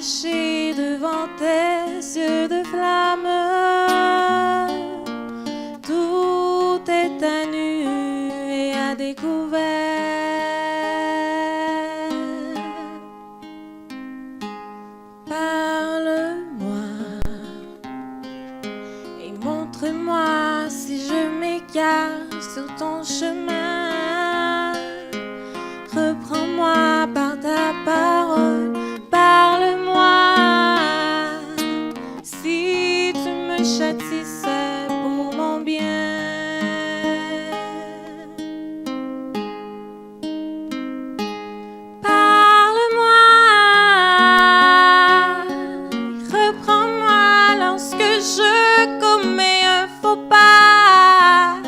caché devant tes yeux de flamme. Tout est à nu et à découvert. Parle-moi et montre-moi si je m'égare sur ton chemin. Reprends-moi par ta parole, parle-moi. Si tu me châties, c'est pour mon bien. Parle-moi, reprends-moi lorsque je commets un faux pas.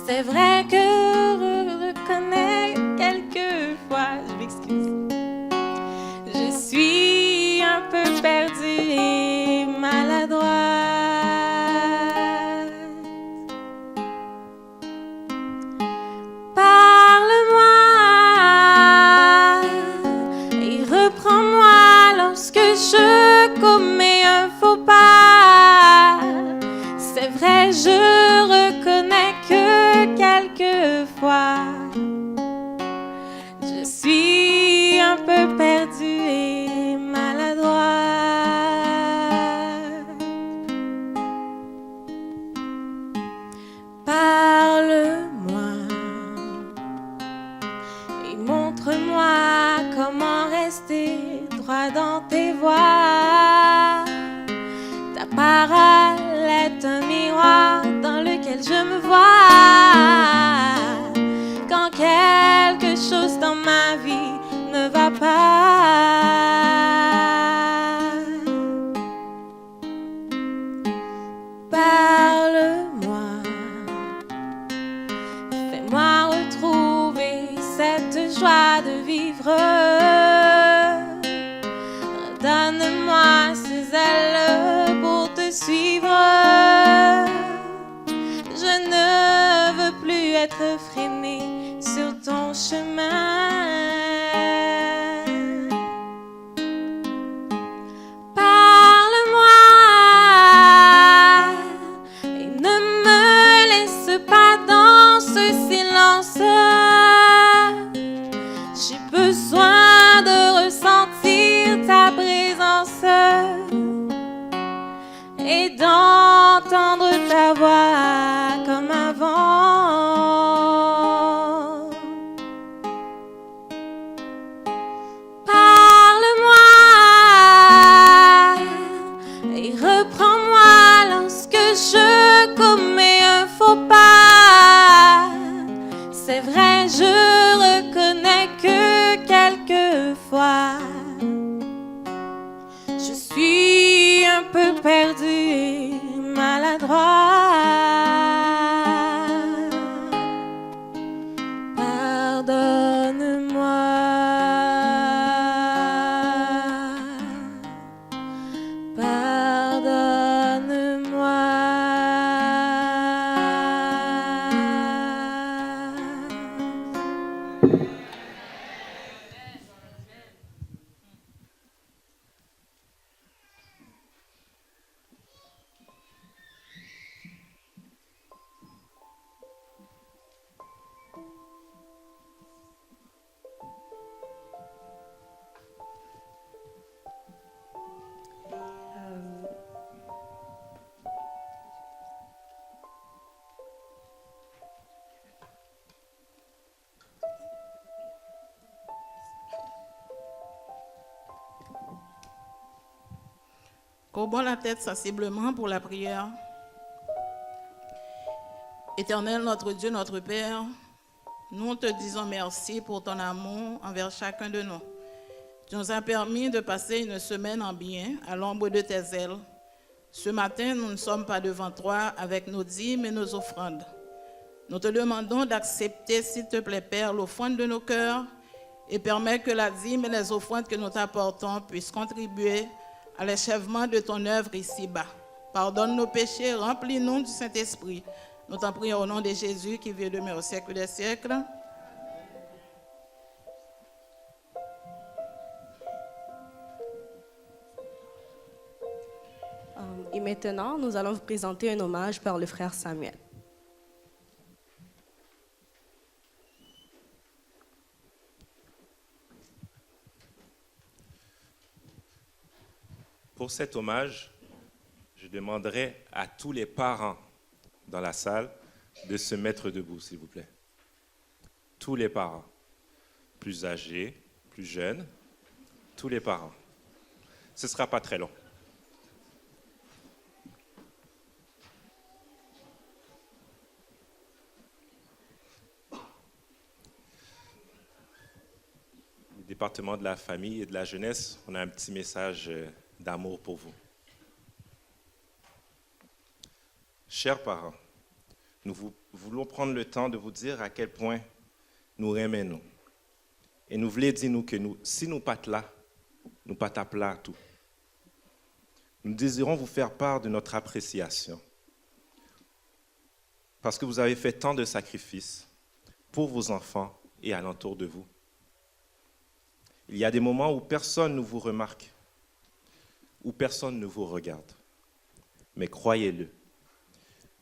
C'est vrai que je reconnais quelquefois, je m'excuse, je suis un peu perdue et maladroite. Parle-moi et reprends-moi lorsque je commets un faux pas. C'est vrai, je reconnais que quelquefois je suis un peu perdue et maladroite. Parle-moi et montre-moi comment rester droit dans tes voies. Ta parole est un miroir dans lequel je me vois. Quand quelque chose dans ma vie ne va pas, parle-moi, fais-moi retrouver cette joie de vivre. Donne-moi ces ailes pour te suivre. Je ne veux plus être freinée sur ton chemin. Parle-moi et ne me laisse pas dans ce silence. J'ai besoin de ressentir ta présence et d'entendre ta voix comme avant. Parle-moi et reprends-moi lorsque je commets un faux pas. C'est vrai, je reconnais que quelquefois je suis un peu perdue et maladroite. Pardonne-moi. Courbons la tête sensiblement pour la prière. Éternel, notre Dieu, notre Père, nous te disons merci pour ton amour envers chacun de nous. Tu nous as permis de passer une semaine en bien à l'ombre de tes ailes. Ce matin, nous ne sommes pas devant toi avec nos dîmes et nos offrandes. Nous te demandons d'accepter, s'il te plaît, Père, l'offrande de nos cœurs et permettre que la dîme et les offrandes que nous t'apportons puissent contribuer à l'achèvement de ton œuvre ici-bas. Pardonne nos péchés, remplis-nous du Saint-Esprit. Nous t'en prions au nom de Jésus qui vit et demeure au siècle des siècles. Et maintenant, nous allons vous présenter un hommage par le frère Samuel. Pour cet hommage, je demanderai à tous les parents dans la salle de se mettre debout, s'il vous plaît. Tous les parents, plus âgés, plus jeunes, tous les parents. Ce ne sera pas très long. Le département de la famille et de la jeunesse, on a un petit message d'amour pour vous. Chers parents, nous voulons prendre le temps de vous dire à quel point nous aimons. Et nous voulons dire que si nous pas là, nous pas à plat tout. Nous désirons vous faire part de notre appréciation. Parce que vous avez fait tant de sacrifices pour vos enfants et alentour de vous. Il y a des moments où personne ne vous remarque, où personne ne vous regarde. Mais croyez-le,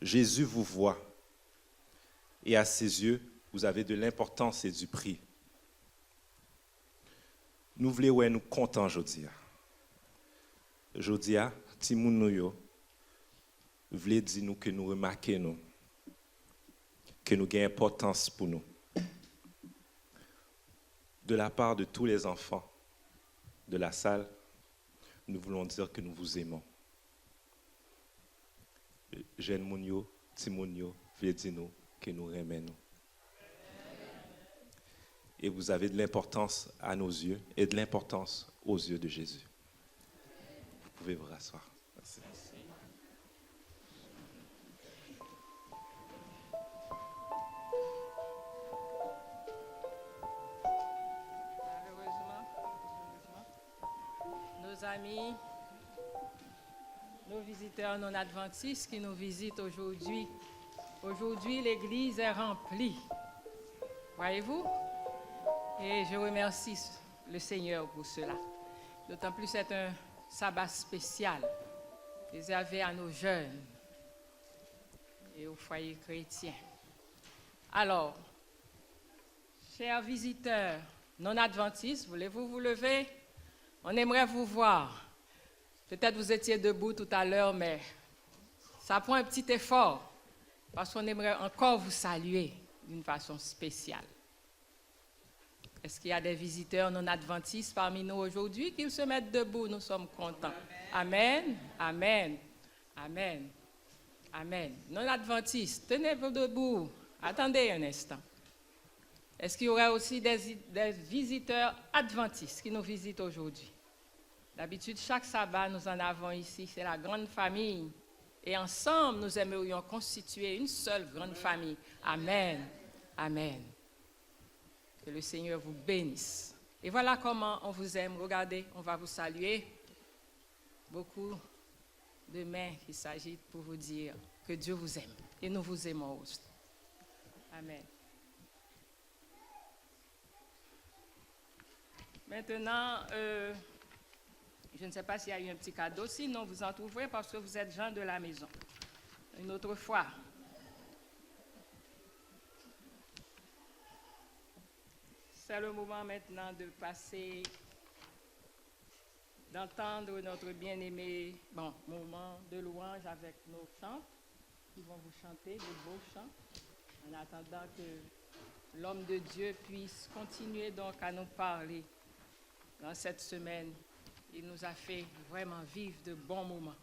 Jésus vous voit et à ses yeux, vous avez de l'importance et du prix. Nous voulons nous contents aujourd'hui. Aujourd'hui, Timoun nou yo, voulait dire nous que nous remarquons nous, que nous gagnons importance pour nous. De la part de tous les enfants de la salle, nous voulons dire que nous vous aimons. Jeune Mounio, Timounio, voulait dire nous que nous aimons. Et vous avez de l'importance à nos yeux et de l'importance aux yeux de Jésus. Vous pouvez vous rasseoir. Merci. Nos amis, nos visiteurs non adventistes qui nous visitent aujourd'hui. Aujourd'hui, l'église est remplie. Voyez-vous? Et je remercie le Seigneur pour cela. D'autant plus c'est un sabbat spécial réservé à nos jeunes et aux foyers chrétiens. Alors, chers visiteurs non adventistes, voulez-vous vous lever? On aimerait vous voir. Peut-être vous étiez debout tout à l'heure, mais ça prend un petit effort parce qu'on aimerait encore vous saluer d'une façon spéciale. Est-ce qu'il y a des visiteurs non adventistes parmi nous aujourd'hui qui se mettent debout? Nous sommes contents. Amen, amen, amen, amen. Non adventistes, tenez-vous debout. Attendez un instant. Est-ce qu'il y aurait aussi des visiteurs adventistes qui nous visitent aujourd'hui? D'habitude, chaque sabbat, nous en avons ici. C'est la grande famille. Et ensemble, nous aimerions constituer une seule grande famille. Amen, amen. Que le Seigneur vous bénisse. Et voilà comment on vous aime. Regardez, on va vous saluer. Beaucoup de mains qui s'agitent pour vous dire que Dieu vous aime. Et nous vous aimons aussi. Amen. Maintenant, je ne sais pas s'il y a eu un petit cadeau. Sinon, vous en trouverez parce que vous êtes gens de la maison. Une autre fois. C'est le moment maintenant de passer, d'entendre notre bien-aimé moment de louange avec nos chants, qui vont vous chanter de beaux chants, en attendant que l'homme de Dieu puisse continuer donc à nous parler dans cette semaine. Il nous a fait vraiment vivre de bons moments,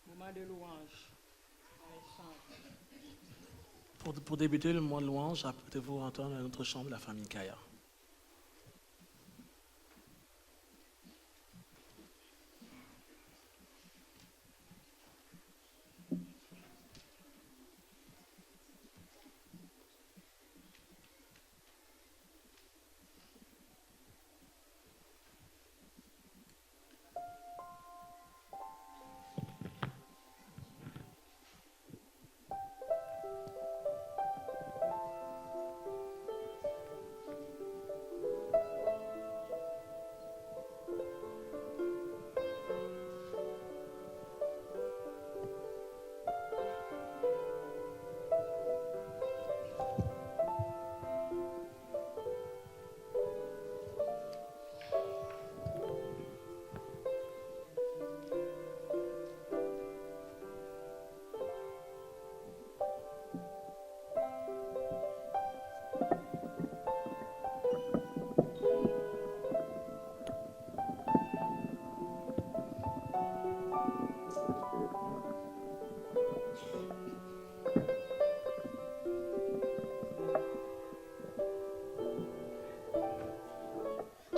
moments de louange. Pour débuter le mois de louange, apprêtez-vous à entendre notre chant de la famille Kaya.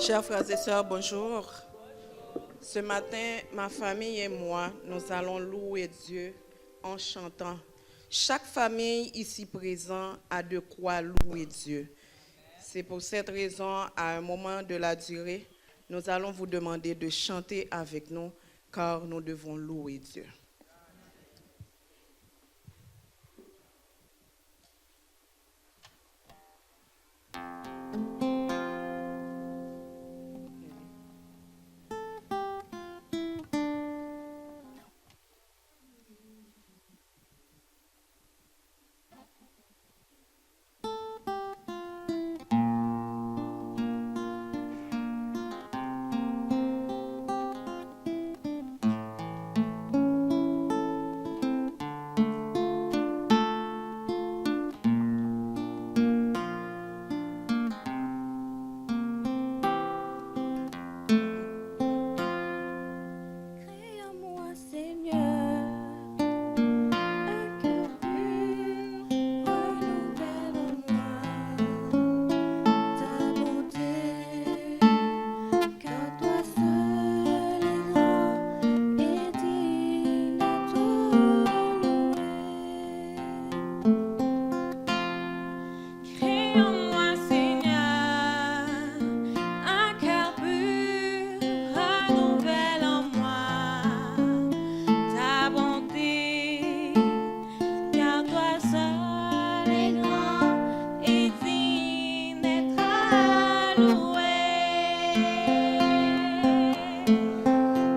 Chers frères et sœurs, bonjour. Ce matin, ma famille et moi, nous allons louer Dieu en chantant. Chaque famille ici présente a de quoi louer Dieu. C'est pour cette raison, à un moment de la durée, nous allons vous demander de chanter avec nous, car nous devons louer Dieu.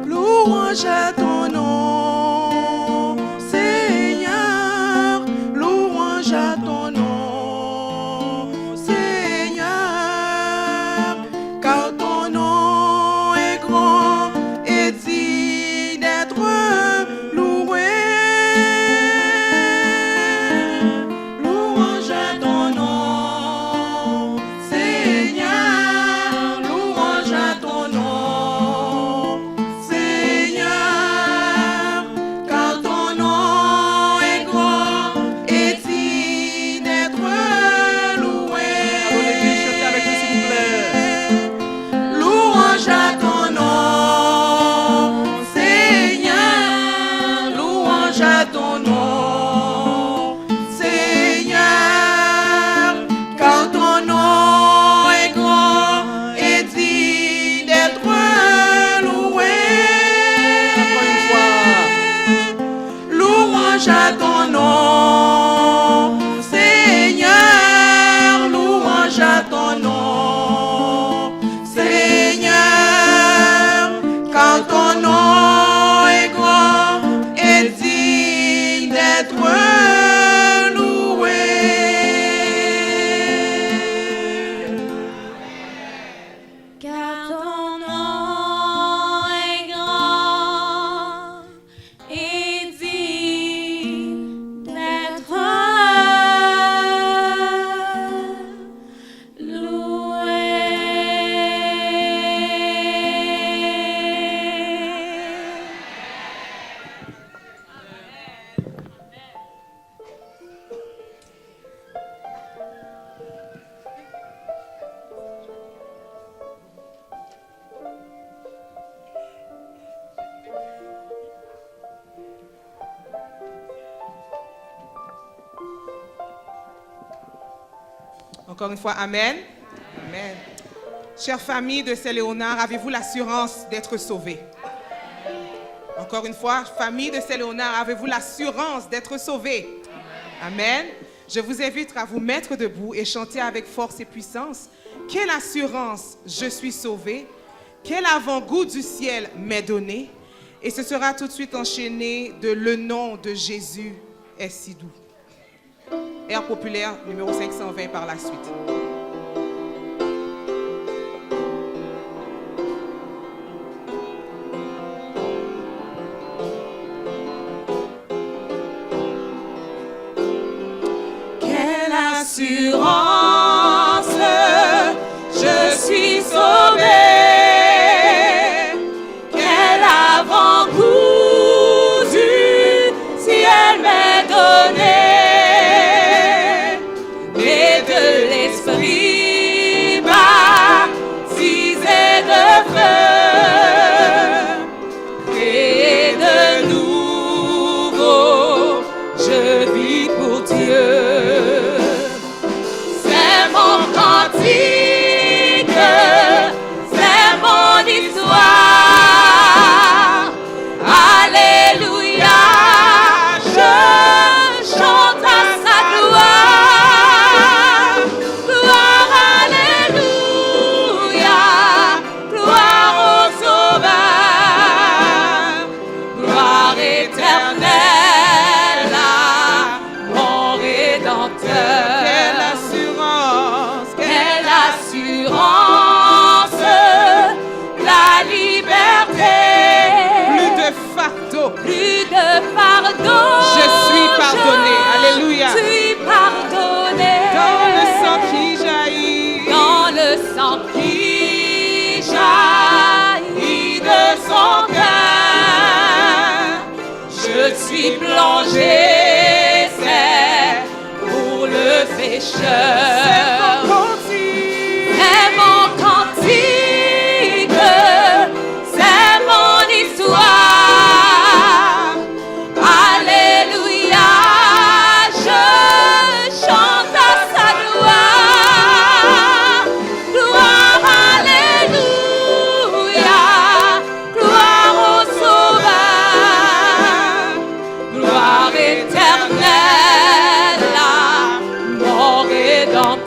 Louange à ton nom, Seigneur. Louange à ton nom, Seigneur. Car ton nom est grand et digne d'être loué. Louange à ton nom, Seigneur. Louange à ton nom. Encore une fois, Amen. Amen. Chère famille de Saint-Léonard, avez-vous l'assurance d'être sauvés? Encore une fois, famille de Saint-Léonard, avez-vous l'assurance d'être sauvés? Amen. Je vous invite à vous mettre debout et chanter avec force et puissance. Quelle assurance, je suis sauvé. Quel avant-goût du ciel m'est donné. Et ce sera tout de suite enchaîné de le nom de Jésus est si doux. Air populaire numéro 520 par la suite. Quelle assurance, je suis sauvé. Quel avant-goût du ciel m'est donné. Et de l'esprit baptisé. le fardeau. Je suis pardonné. Alléluia. Je suis pardonné. Dans le sang qui jaillit. Dans le sang qui jaillit de son cœur. Je suis plongé, c'est pour le pécheur. C'est mon cantique, c'est mon histoire. Alléluia, je chante à sa gloire. Gloire, alléluia, gloire au Sauveur. Gloire éternelle, la mort est dans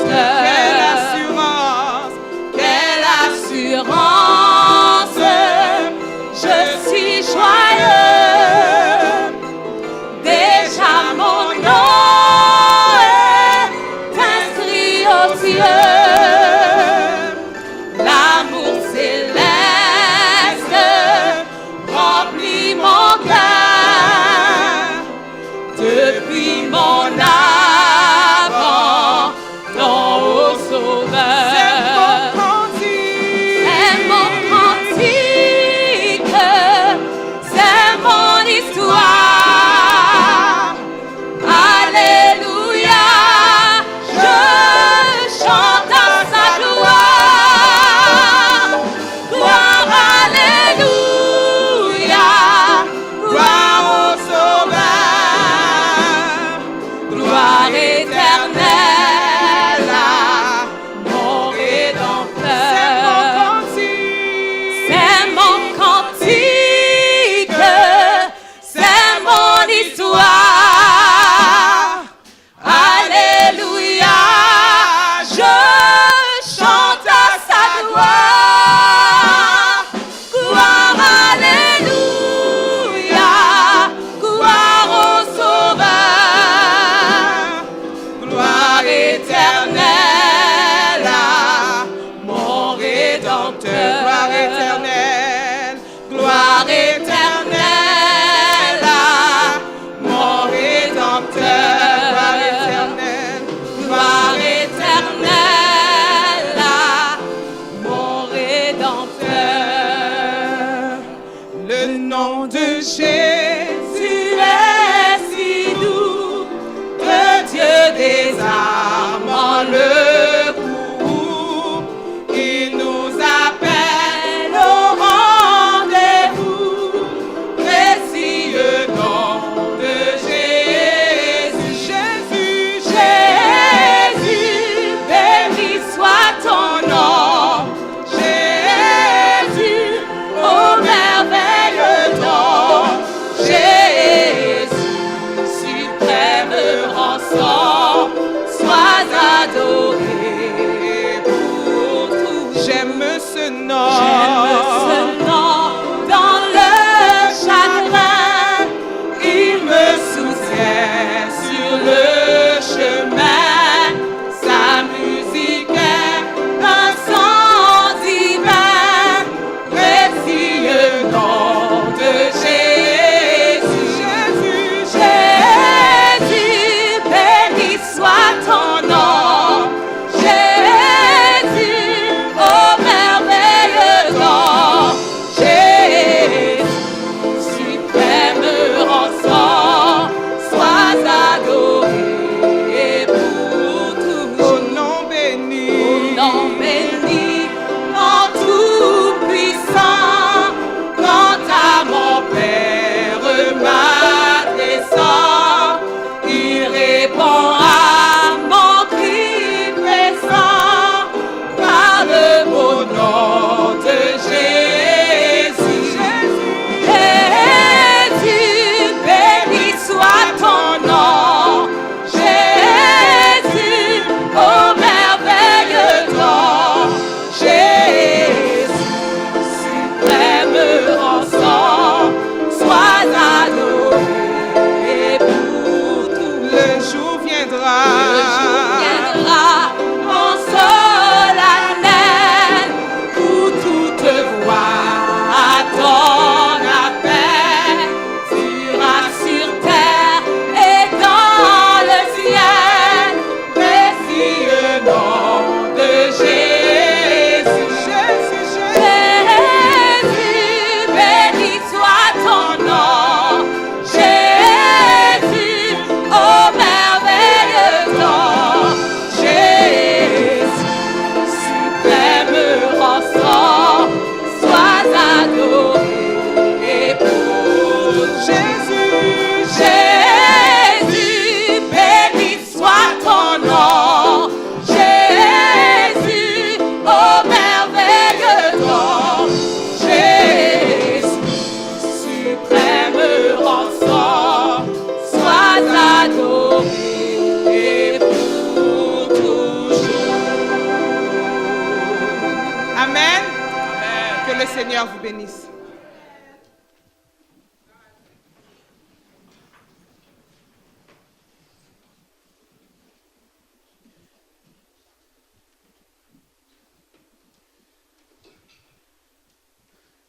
le Seigneur vous bénisse.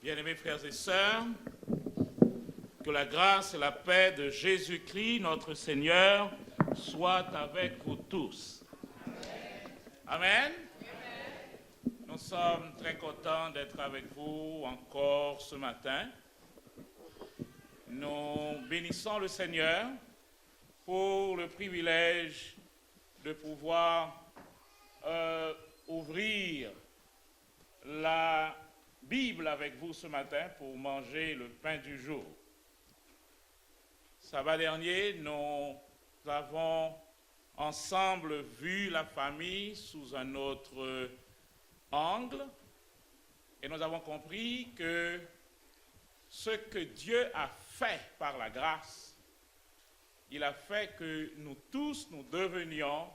Bien-aimés frères et sœurs, que la grâce et la paix de Jésus-Christ, notre Seigneur, soient avec vous tous. Amen. Nous sommes très contents d'être avec vous encore ce matin. Nous bénissons le Seigneur pour le privilège de pouvoir ouvrir la Bible avec vous ce matin pour manger le pain du jour. Sabbat dernier, nous avons ensemble vu la famille sous un autre angle et nous avons compris que ce que Dieu a fait par la grâce, il a fait que nous tous, nous devenions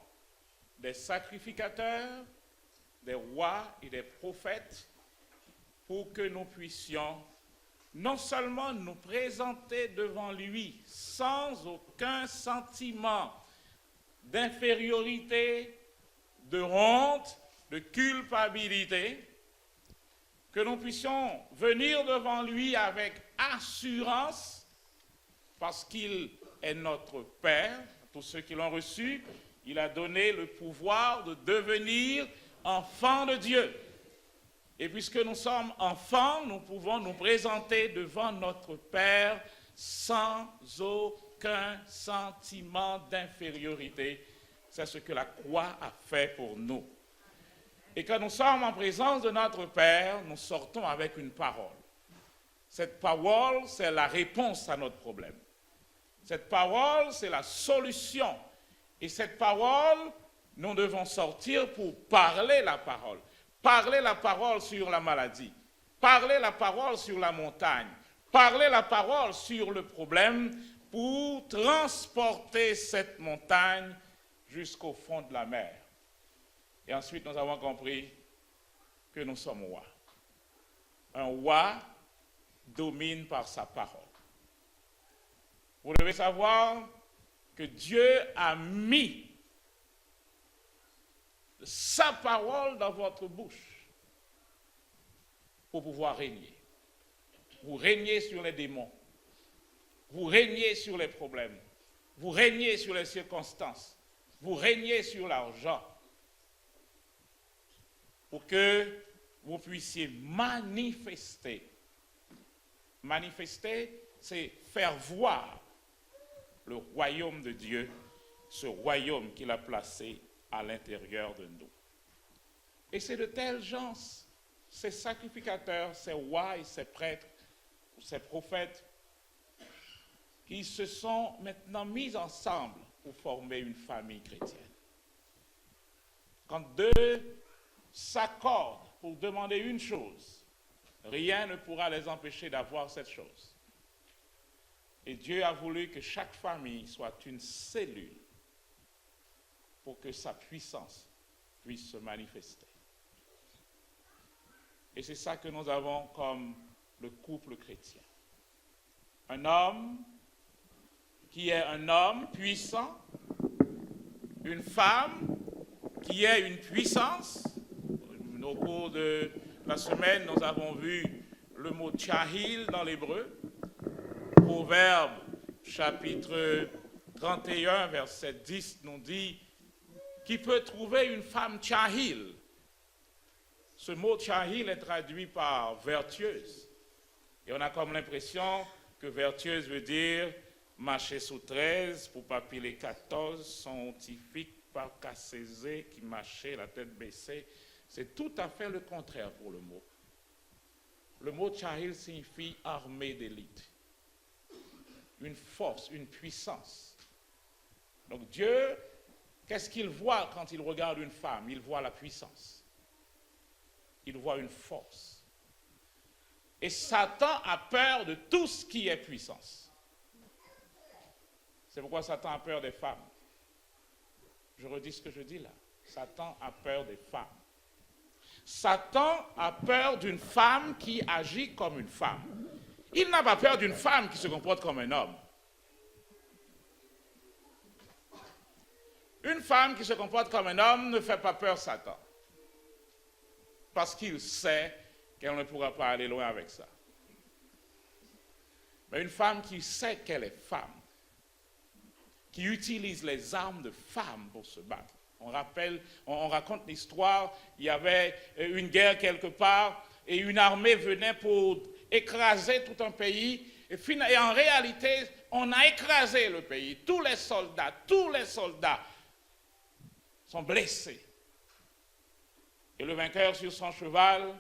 des sacrificateurs, des rois et des prophètes pour que nous puissions non seulement nous présenter devant lui sans aucun sentiment d'infériorité, de honte, de culpabilité, que nous puissions venir devant lui avec assurance, parce qu'il est notre Père. Tous ceux qui l'ont reçu, il a donné le pouvoir de devenir enfants de Dieu. Et puisque nous sommes enfants, nous pouvons nous présenter devant notre Père sans aucun sentiment d'infériorité. C'est ce que la croix a fait pour nous. Et quand nous sommes en présence de notre Père, nous sortons avec une parole. Cette parole, c'est la réponse à notre problème. Cette parole, c'est la solution. Et cette parole, nous devons sortir pour parler la parole. Parler la parole sur la maladie, parler la parole sur la montagne, parler la parole sur le problème pour transporter cette montagne jusqu'au fond de la mer. Et ensuite, nous avons compris que nous sommes rois. Un roi domine par sa parole. Vous devez savoir que Dieu a mis sa parole dans votre bouche pour pouvoir régner. Vous régnez sur les démons. Vous régnez sur les problèmes. Vous régnez sur les circonstances. Vous régnez sur l'argent. Pour que vous puissiez manifester. Manifester, c'est faire voir le royaume de Dieu, ce royaume qu'il a placé à l'intérieur de nous. Et c'est de tels gens, ces sacrificateurs, ces rois et ces prêtres, ces prophètes, qui se sont maintenant mis ensemble pour former une famille chrétienne. Quand deux s'accordent pour demander une chose, rien ne pourra les empêcher d'avoir cette chose. Et Dieu a voulu que chaque famille soit une cellule pour que sa puissance puisse se manifester. Et c'est ça que nous avons comme le couple chrétien. Un homme qui est un homme puissant, une femme qui est une puissance. Au cours de la semaine, nous avons vu le mot tchahil dans l'hébreu. Proverbe, chapitre 31, verset 10, nous dit qui peut trouver une femme tchahil. Ce mot tchahil est traduit par vertueuse. Et on a comme l'impression que vertueuse veut dire marcher sous 13, pour pas piler 14, scientifique, par cassésé, qui marchait la tête baissée. C'est tout à fait le contraire pour le mot. Le mot tchahil signifie armée d'élite. Une force, une puissance. Donc Dieu, qu'est-ce qu'il voit quand il regarde une femme? Il voit la puissance. Il voit une force. Et Satan a peur de tout ce qui est puissance. C'est pourquoi Satan a peur des femmes. Je redis ce que je dis là. Satan a peur des femmes. Satan a peur d'une femme qui agit comme une femme. Il n'a pas peur d'une femme qui se comporte comme un homme. Une femme qui se comporte comme un homme ne fait pas peur Satan. Parce qu'il sait qu'elle ne pourra pas aller loin avec ça. Mais une femme qui sait qu'elle est femme, qui utilise les armes de femme pour se battre. On raconte l'histoire, il y avait une guerre quelque part et une armée venait pour écraser tout un pays. Et en réalité, on a écrasé le pays. Tous les soldats sont blessés. Et le vainqueur sur son cheval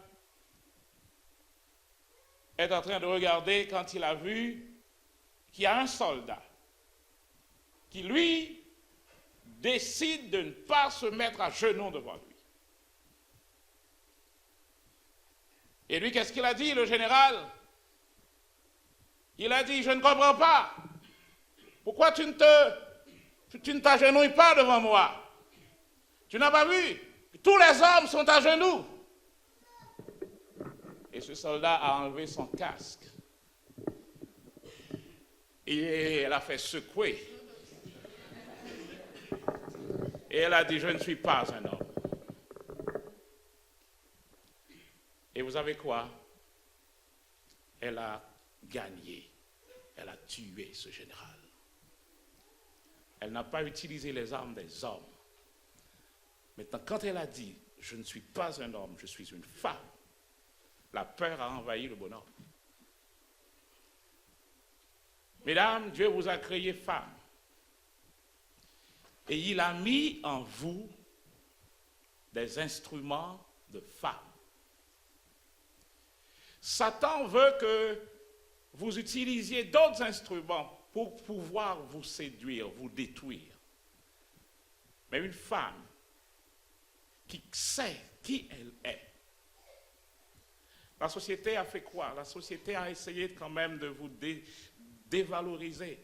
est en train de regarder quand il a vu qu'il y a un soldat qui, lui, décide de ne pas se mettre à genoux devant lui. Et lui, qu'est-ce qu'il a dit, le général? Il a dit, je ne comprends pas. Pourquoi tu ne t'agenouilles pas devant moi? Tu n'as pas vu? Tous les hommes sont à genoux. Et ce soldat a enlevé son casque. Et elle a fait secouer. Et elle a dit, je ne suis pas un homme. Et vous savez quoi? Elle a gagné. Elle a tué ce général. Elle n'a pas utilisé les armes des hommes. Maintenant, quand elle a dit, je ne suis pas un homme, je suis une femme, la peur a envahi le bonhomme. Mesdames, Dieu vous a créé femme. Et il a mis en vous des instruments de femme. Satan veut que vous utilisiez d'autres instruments pour pouvoir vous séduire, vous détruire. Mais une femme qui sait qui elle est. La société a fait quoi? La société a essayé quand même de vous dévaloriser.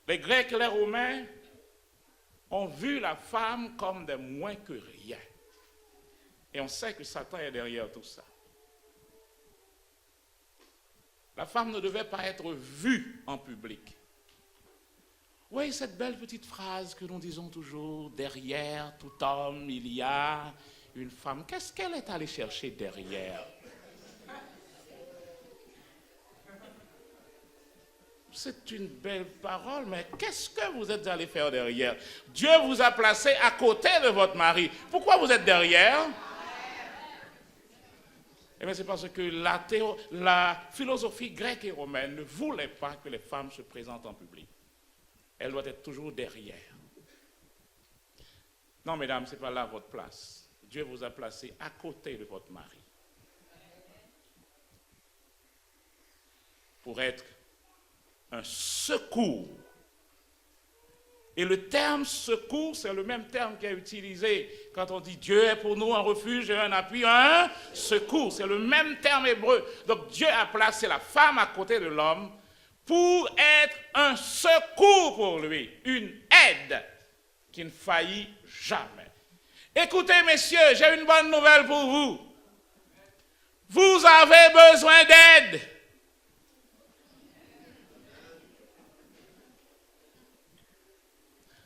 Les Grecs et les Romains ont vu la femme comme des moins que rien. Et on sait que Satan est derrière tout ça. La femme ne devait pas être vue en public. Oui, cette belle petite phrase que nous disons toujours, derrière tout homme, il y a une femme. Qu'est-ce qu'elle est allée chercher derrière? C'est une belle parole, mais qu'est-ce que vous êtes allé faire derrière? Dieu vous a placé à côté de votre mari. Pourquoi vous êtes derrière? Eh bien, c'est parce que la philosophie grecque et romaine ne voulait pas que les femmes se présentent en public. Elle doit être toujours derrière. Non, mesdames, ce n'est pas là votre place. Dieu vous a placé à côté de votre mari. Pour être un secours. Et le terme secours, c'est le même terme qui est utilisé quand on dit Dieu est pour nous un refuge et un appui, un secours. C'est le même terme hébreu. Donc Dieu a placé la femme à côté de l'homme pour être un secours pour lui, une aide qui ne faillit jamais. Écoutez, messieurs, j'ai une bonne nouvelle pour vous. Vous avez besoin d'aide.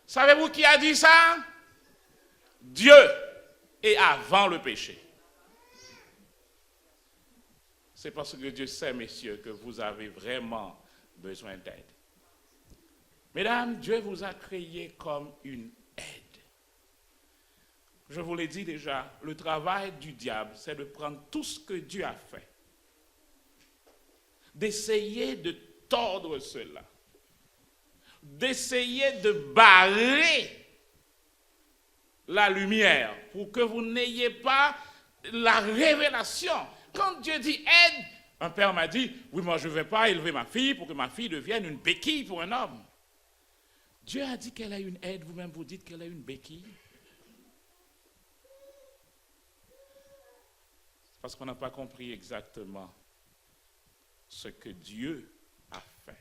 Savez-vous qui a dit ça? Dieu, et avant le péché. C'est parce que Dieu sait, messieurs, que vous avez vraiment besoin d'aide. Mesdames, Dieu vous a créé comme une aide. Je vous l'ai dit déjà, le travail du diable, c'est de prendre tout ce que Dieu a fait, d'essayer de tordre cela, d'essayer de barrer la lumière pour que vous n'ayez pas la révélation. Quand Dieu dit aide, un père m'a dit, oui, moi je ne vais pas élever ma fille pour que ma fille devienne une béquille pour un homme. Dieu a dit qu'elle a une aide, vous-même vous dites qu'elle a une béquille. C'est parce qu'on n'a pas compris exactement ce que Dieu a fait.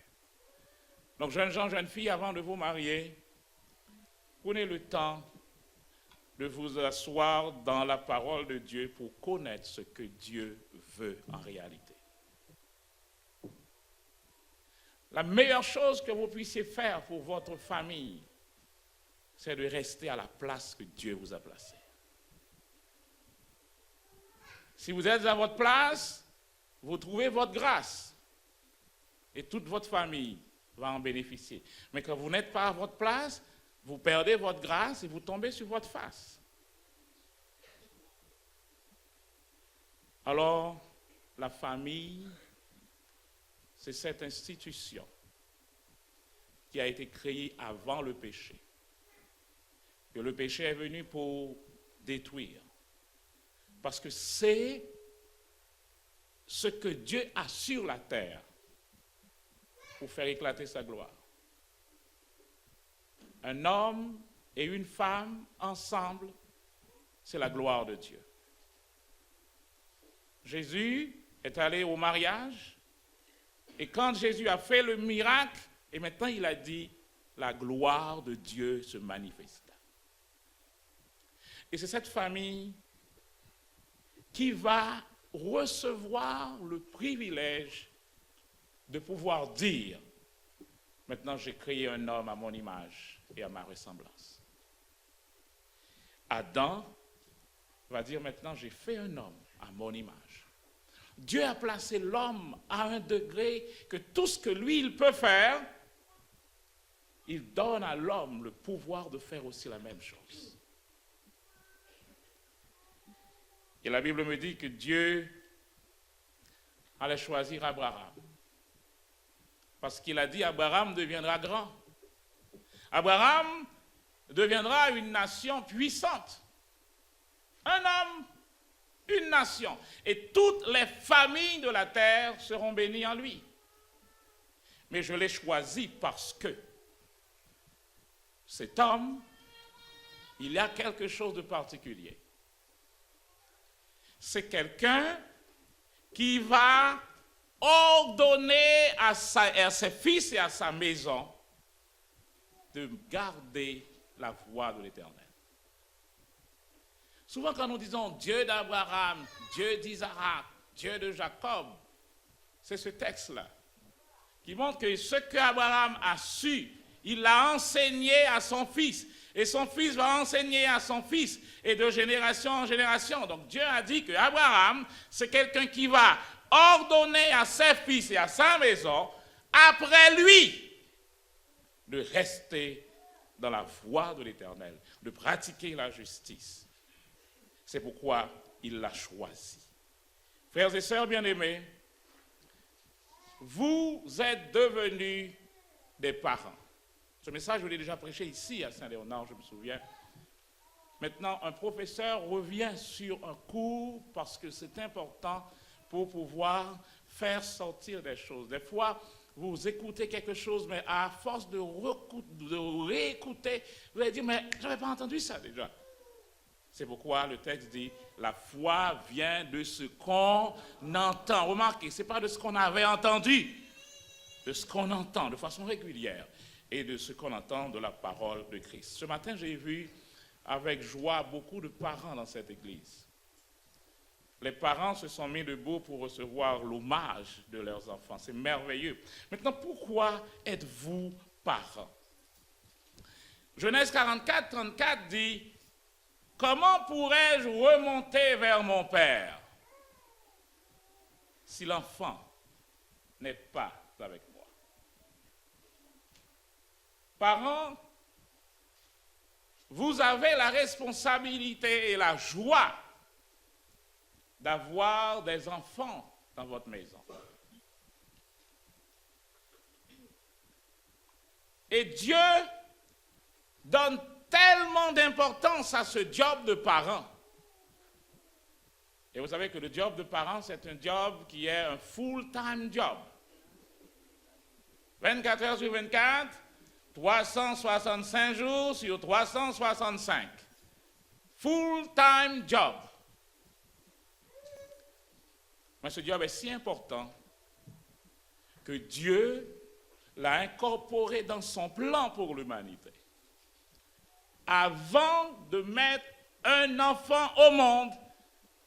Donc jeunes gens, jeunes filles, avant de vous marier, prenez le temps de vous asseoir dans la parole de Dieu pour connaître ce que Dieu veut en réalité. La meilleure chose que vous puissiez faire pour votre famille, c'est de rester à la place que Dieu vous a placée. Si vous êtes à votre place, vous trouvez votre grâce et toute votre famille va en bénéficier. Mais quand vous n'êtes pas à votre place, vous perdez votre grâce et vous tombez sur votre face. Alors, la famille, c'est cette institution qui a été créée avant le péché. Que le péché est venu pour détruire. Parce que c'est ce que Dieu a sur la terre pour faire éclater sa gloire. Un homme et une femme ensemble, c'est la gloire de Dieu. Jésus est allé au mariage et quand Jésus a fait le miracle, et maintenant il a dit, la gloire de Dieu se manifesta. Et c'est cette famille qui va recevoir le privilège de pouvoir dire, maintenant j'ai créé un homme à mon image et à ma ressemblance. Adam va dire, maintenant j'ai fait un homme à mon image. Dieu a placé l'homme à un degré que tout ce que lui, il peut faire, il donne à l'homme le pouvoir de faire aussi la même chose. Et la Bible me dit que Dieu allait choisir Abraham. Parce qu'il a dit, Abraham deviendra grand. Abraham deviendra une nation puissante. Un homme, une nation. Et toutes les familles de la terre seront bénies en lui. Mais je l'ai choisi parce que cet homme, il y a quelque chose de particulier. C'est quelqu'un qui va ordonner à ses fils et à sa maison de garder la voie de l'Éternel. Souvent quand nous disons Dieu d'Abraham, Dieu d'Isaac, Dieu de Jacob, c'est ce texte-là qui montre que ce qu'Abraham a su, il l'a enseigné à son fils. Et son fils va enseigner à son fils et de génération en génération. Donc Dieu a dit que Abraham, c'est quelqu'un qui va ordonner à ses fils et à sa maison, après lui, de rester dans la voie de l'Éternel, de pratiquer la justice. C'est pourquoi il l'a choisi. Frères et sœurs bien-aimés, vous êtes devenus des parents. Ce message, je l'ai déjà prêché ici à Saint-Léonard, je me souviens. Maintenant, un professeur revient sur un cours parce que c'est important pour pouvoir faire sortir des choses. Des fois, vous écoutez quelque chose, mais à force de réécouter, vous allez dire, mais je n'avais pas entendu ça déjà. C'est pourquoi le texte dit, la foi vient de ce qu'on entend. Remarquez, ce n'est pas de ce qu'on avait entendu, de ce qu'on entend de façon régulière. Et de ce qu'on entend de la parole de Christ. Ce matin, j'ai vu avec joie beaucoup de parents dans cette église. Les parents se sont mis debout pour recevoir l'hommage de leurs enfants. C'est merveilleux. Maintenant, pourquoi êtes-vous parents? Genèse 44, 34 dit, « Comment pourrais-je remonter vers mon père si l'enfant n'est pas avec moi? » Parents, vous avez la responsabilité et la joie d'avoir des enfants dans votre maison. Et Dieu donne tellement d'importance à ce job de parent. Et vous savez que le job de parent, c'est un job qui est un full-time job. 24 heures sur 24, 365 jours sur 365. Full-time job. Mais ce job est si important que Dieu l'a incorporé dans son plan pour l'humanité. Avant de mettre un enfant au monde,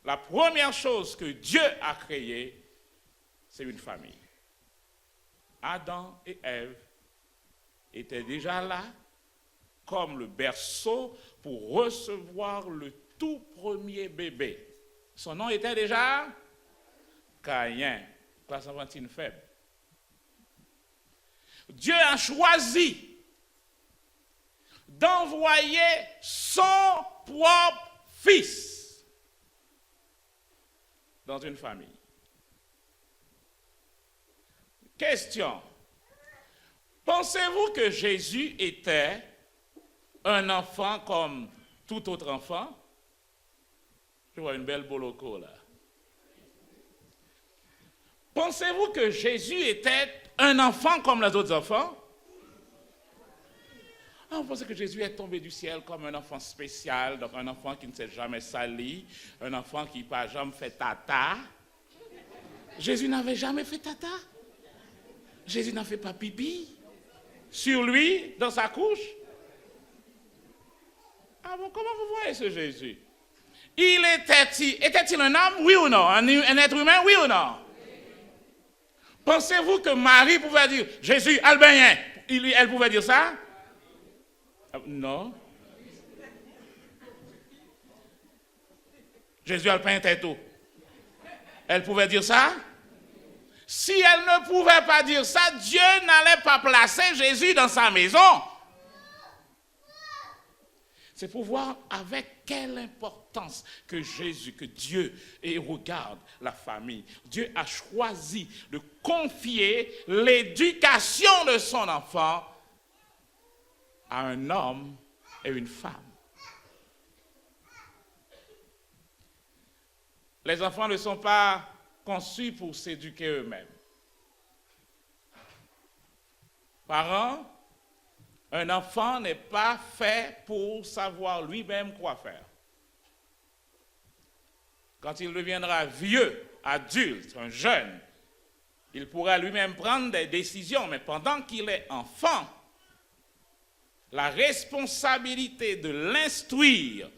la première chose que Dieu a créée, c'est une famille. Adam et Ève étaient déjà là comme le berceau pour recevoir le tout premier bébé. Son nom était déjà Caïn, classe enfantine faible. Dieu a choisi d'envoyer son propre fils dans une famille. Question. Pensez-vous que Jésus était un enfant comme tout autre enfant? Je vois une belle boloco là. Pensez-vous que Jésus était un enfant comme les autres enfants? Ah, vous pensez que Jésus est tombé du ciel comme un enfant spécial, donc un enfant qui ne s'est jamais sali, un enfant qui n'a jamais fait tata? Jésus n'avait jamais fait tata. Jésus n'a fait pas pipi sur lui, dans sa couche. Ah bon, comment vous voyez ce Jésus? Était-il un homme, oui ou non? Un être humain, oui ou non? Pensez-vous que Marie pouvait dire, Jésus, albéen, elle pouvait dire ça? Non. Jésus alpin tête haut. Elle pouvait dire ça? Si elle ne pouvait pas dire ça, Dieu n'allait pas placer Jésus dans sa maison. C'est pour voir avec quelle importance que Jésus, que Dieu regarde la famille. Dieu a choisi de confier l'éducation de son enfant à un homme et une femme. Les enfants ne sont pas conçus pour s'éduquer eux-mêmes. Parents, un enfant n'est pas fait pour savoir lui-même quoi faire. Quand il deviendra vieux, adulte, un jeune, il pourra lui-même prendre des décisions, mais pendant qu'il est enfant, la responsabilité de l'instruire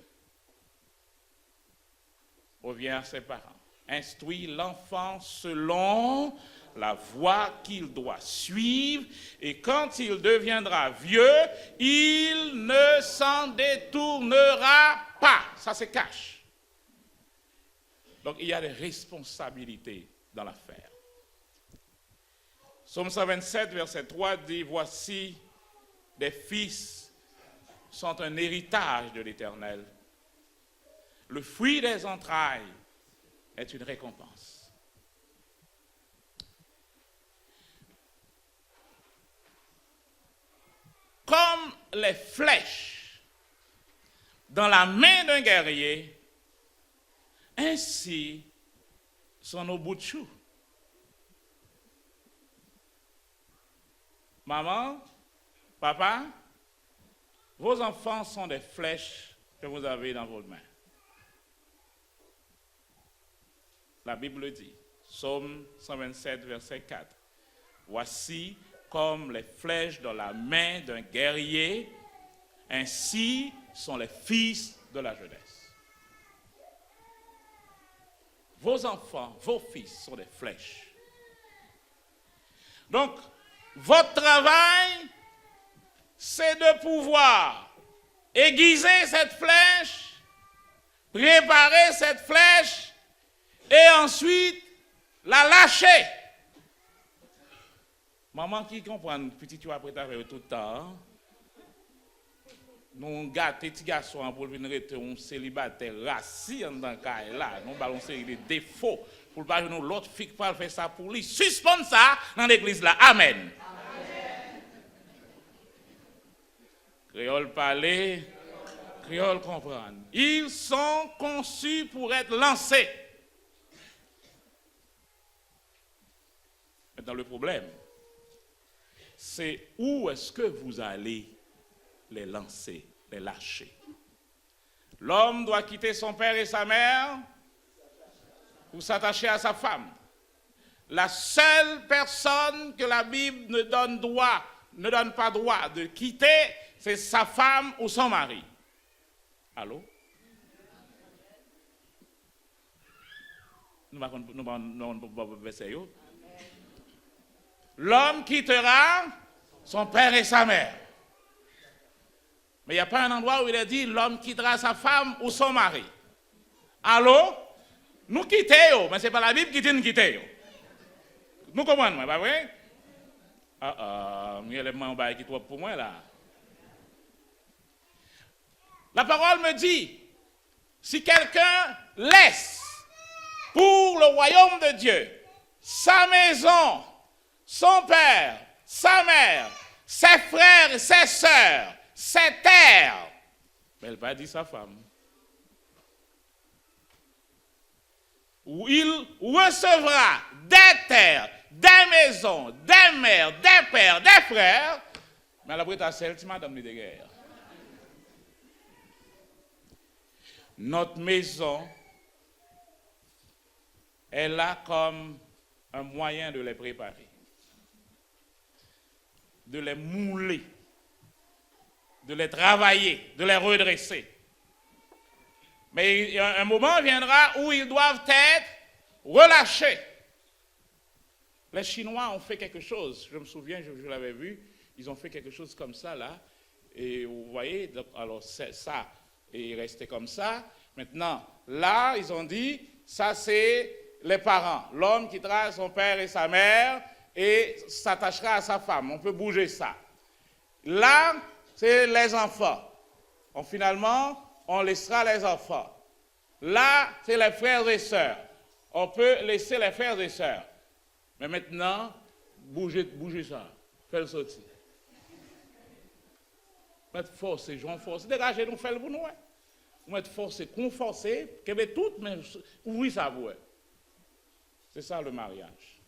revient à ses parents. Instruit l'enfant selon la voie qu'il doit suivre, et quand il deviendra vieux, il ne s'en détournera pas. Ça se cache. Donc il y a des responsabilités dans l'affaire. Psaume 127, verset 3 dit, voici, des fils sont un héritage de l'Éternel. Le fruit des entrailles est une récompense. Comme les flèches dans la main d'un guerrier, ainsi sont nos bouts de chou. Maman, papa, vos enfants sont des flèches que vous avez dans vos mains. La Bible dit, Psaume 127, verset 4, voici comme les flèches dans la main d'un guerrier, ainsi sont les fils de la jeunesse. Vos enfants, vos fils sont des flèches. Donc, votre travail, c'est de pouvoir aiguiser cette flèche, préparer cette flèche, et ensuite la lâcher. Maman qui comprend, petit tu après ta tout le temps, nous gâtons petits garçons pour venir être un célibataire rassis dans cas là, nous ballons série de défauts pour pas nous l'autre fille pas faire ça pour lui. Suspendre ça dans l'église là. Amen. Créole parler, créole comprendre. Ils sont conçus pour être lancés. Maintenant, le problème, c'est où est-ce que vous allez les lancer, les lâcher. L'homme doit quitter son père et sa mère pour s'attacher à sa femme. La seule personne que la Bible ne donne pas droit de quitter, c'est sa femme ou son mari. Allô? L'homme quittera son père et sa mère. Mais il n'y a pas un endroit où il est dit l'homme quittera sa femme ou son mari. Allô? Nous quittons, mais ce n'est pas la Bible qui dit nous quitter. Nous comprenons, pas vrai? Il y a les mains qui trop pour moi là. La parole me dit, si quelqu'un laisse pour le royaume de Dieu sa maison, son père, sa mère, ses frères et ses sœurs, ses terres, mais elle va dire sa femme. Où il recevra des terres, des maisons, des mères, des pères, des frères, mais la Bretagne, c'est madame de guerre. Notre maison est là comme un moyen de les préparer, de les mouler, de les travailler, de les redresser. Mais un moment viendra où ils doivent être relâchés. Les Chinois ont fait quelque chose, je me souviens, je l'avais vu, ils ont fait quelque chose comme ça là, et vous voyez, donc, alors ça est resté comme ça. Maintenant, là, ils ont dit, ça c'est les parents. L'homme quittera son père et sa mère et s'attachera à sa femme. On peut bouger ça. Là, c'est les enfants. Finalement, on laissera les enfants. Là, c'est les frères et sœurs. On peut laisser les frères et sœurs. Mais maintenant, bougez ça. Faites-le sortir. Mettre force, Jean force. Dégagez, nous faisons le bon. Mettre force, conforcer, que met tout, mais ouvrir sa voix. C'est ça le mariage.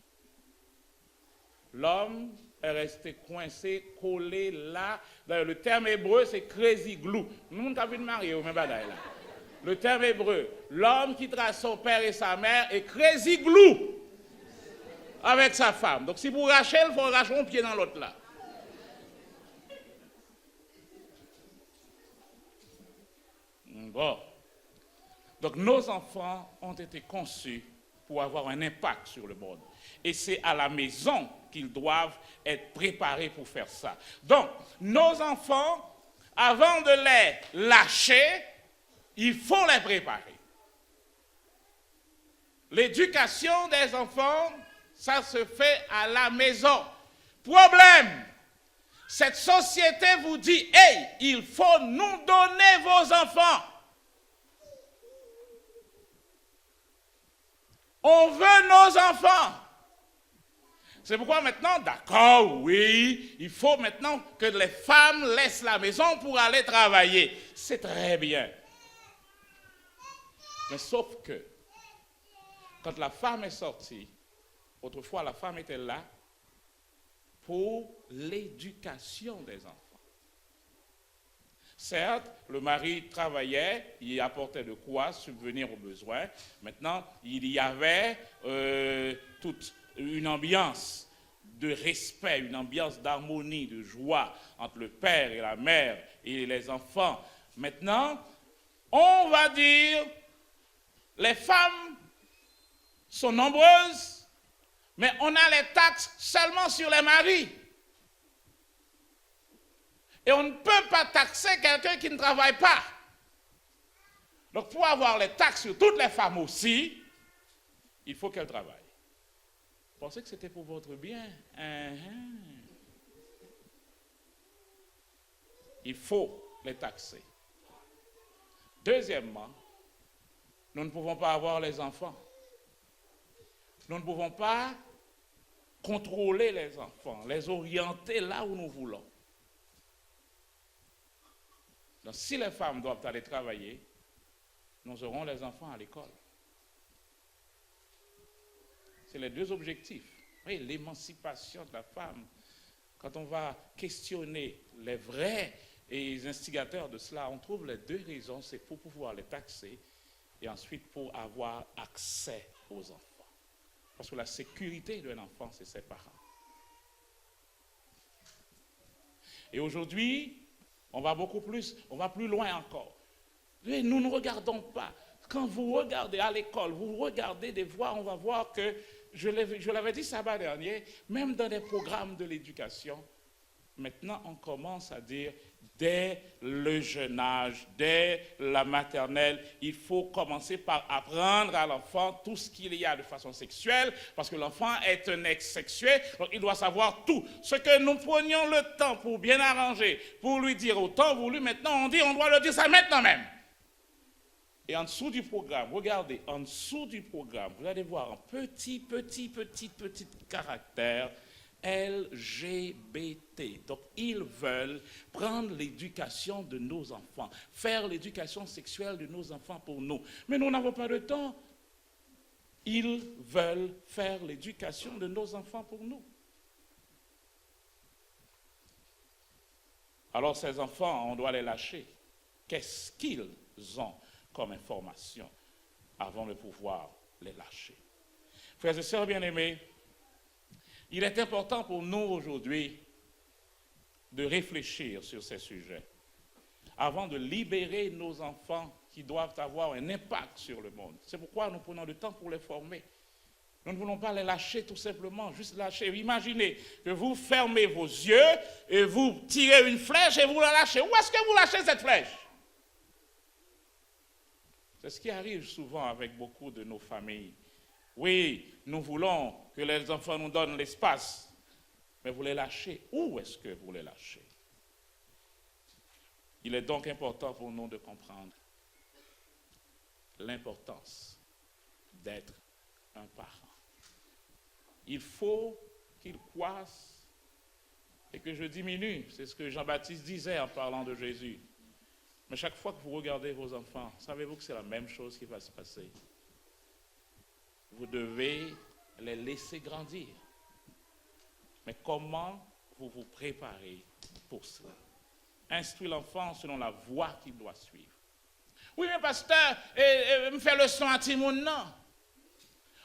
L'homme est resté coincé, collé là. D'ailleurs, le terme hébreu, c'est crazy glue. Nous avons vu de marier au même badaille là. Le terme hébreu, l'homme quittera son père et sa mère est crazy glue avec sa femme. Donc si vous rachez, il faut racher un pied dans l'autre là. Bon. Donc nos enfants ont été conçus pour avoir un impact sur le monde. Et c'est à la maison qu'ils doivent être préparés pour faire ça. Donc, nos enfants, avant de les lâcher, il faut les préparer. L'éducation des enfants, ça se fait à la maison. Problème, cette société vous dit, hey, il faut nous donner vos enfants. On veut nos enfants. C'est pourquoi maintenant, d'accord, oui, il faut maintenant que les femmes laissent la maison pour aller travailler. C'est très bien. Mais sauf que, quand la femme est sortie, autrefois la femme était là pour l'éducation des enfants. Certes, le mari travaillait, il apportait de quoi subvenir aux besoins. Maintenant, il y avait toute une ambiance de respect, une ambiance d'harmonie, de joie entre le père et la mère et les enfants. Maintenant, on va dire, les femmes sont nombreuses, mais on a les taxes seulement sur les maris. Et on ne peut pas taxer quelqu'un qui ne travaille pas. Donc, pour avoir les taxes sur toutes les femmes aussi, il faut qu'elles travaillent. Vous pensez que c'était pour votre bien? Il faut les taxer. Deuxièmement, nous ne pouvons pas avoir les enfants. Nous ne pouvons pas contrôler les enfants, les orienter là où nous voulons. Donc, si les femmes doivent aller travailler, nous aurons les enfants à l'école. C'est les deux objectifs. Oui, l'émancipation de la femme. Quand on va questionner les vrais instigateurs de cela, on trouve les deux raisons. C'est pour pouvoir les taxer et ensuite pour avoir accès aux enfants. Parce que la sécurité d'un enfant, c'est ses parents. Et aujourd'hui, on va beaucoup plus, on va plus loin encore. Et nous ne regardons pas. Quand vous regardez à l'école, vous regardez des voix, on va voir que, je l'avais dit samedi dernier, même dans les programmes de l'éducation, maintenant on commence à dire, dès le jeune âge, dès la maternelle, il faut commencer par apprendre à l'enfant tout ce qu'il y a de façon sexuelle, parce que l'enfant est un être sexué, donc il doit savoir tout. Ce que nous prenions le temps pour bien arranger, pour lui dire au temps voulu, maintenant on dit, on doit le dire ça maintenant même. Et en dessous du programme, regardez, en dessous du programme, vous allez voir un petit caractère, LGBT. Donc, ils veulent prendre l'éducation de nos enfants, faire l'éducation sexuelle de nos enfants pour nous. Mais nous n'avons pas de temps. Ils veulent faire l'éducation de nos enfants pour nous. Alors, ces enfants, on doit les lâcher. Qu'est-ce qu'ils ont comme information avant de pouvoir les lâcher? Frères et sœurs bien-aimés, il est important pour nous aujourd'hui de réfléchir sur ces sujets avant de libérer nos enfants qui doivent avoir un impact sur le monde. C'est pourquoi nous prenons le temps pour les former. Nous ne voulons pas les lâcher tout simplement, juste lâcher. Imaginez que vous fermez vos yeux et vous tirez une flèche et vous la lâchez. Où est-ce que vous lâchez cette flèche? C'est ce qui arrive souvent avec beaucoup de nos familles. Oui, nous voulons que les enfants nous donnent l'espace, mais vous les lâchez. Où est-ce que vous les lâchez? Il est donc important pour nous de comprendre l'importance d'être un parent. Il faut qu'il croisse et que je diminue. C'est ce que Jean-Baptiste disait en parlant de Jésus. Mais chaque fois que vous regardez vos enfants, savez-vous que c'est la même chose qui va se passer? Vous devez les laisser grandir. Mais comment vous vous préparez pour cela? Instruire l'enfant selon la voie qu'il doit suivre. Oui, mais pasteur, me faire le son à Timoun, non.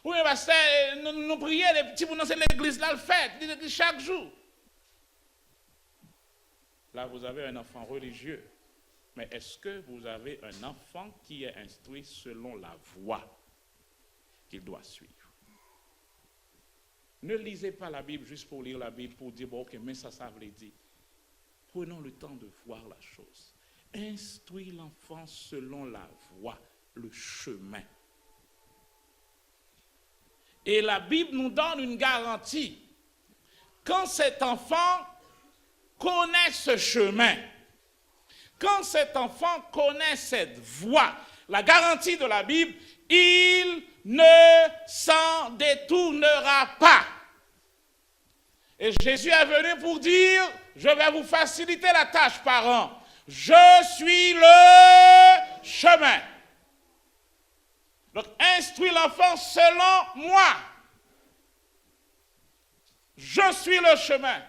Oui, mais pasteur, nous prions, les petits bouts, c'est l'église là, le fait, chaque jour. Là, vous avez un enfant religieux. Mais est-ce que vous avez un enfant qui est instruit selon la voie qu'il doit suivre? Ne lisez pas la Bible juste pour lire la Bible, pour dire, bon, ok, mais ça veut dire. Prenons le temps de voir la chose. Instruis l'enfant selon la voie, le chemin. Et la Bible nous donne une garantie. Quand cet enfant connaît ce chemin, quand cet enfant connaît cette voie, la garantie de la Bible, il ne s'en détournera pas. Et Jésus est venu pour dire, je vais vous faciliter la tâche, parents. Je suis le chemin. Donc, instruis l'enfant selon moi. Je suis le chemin.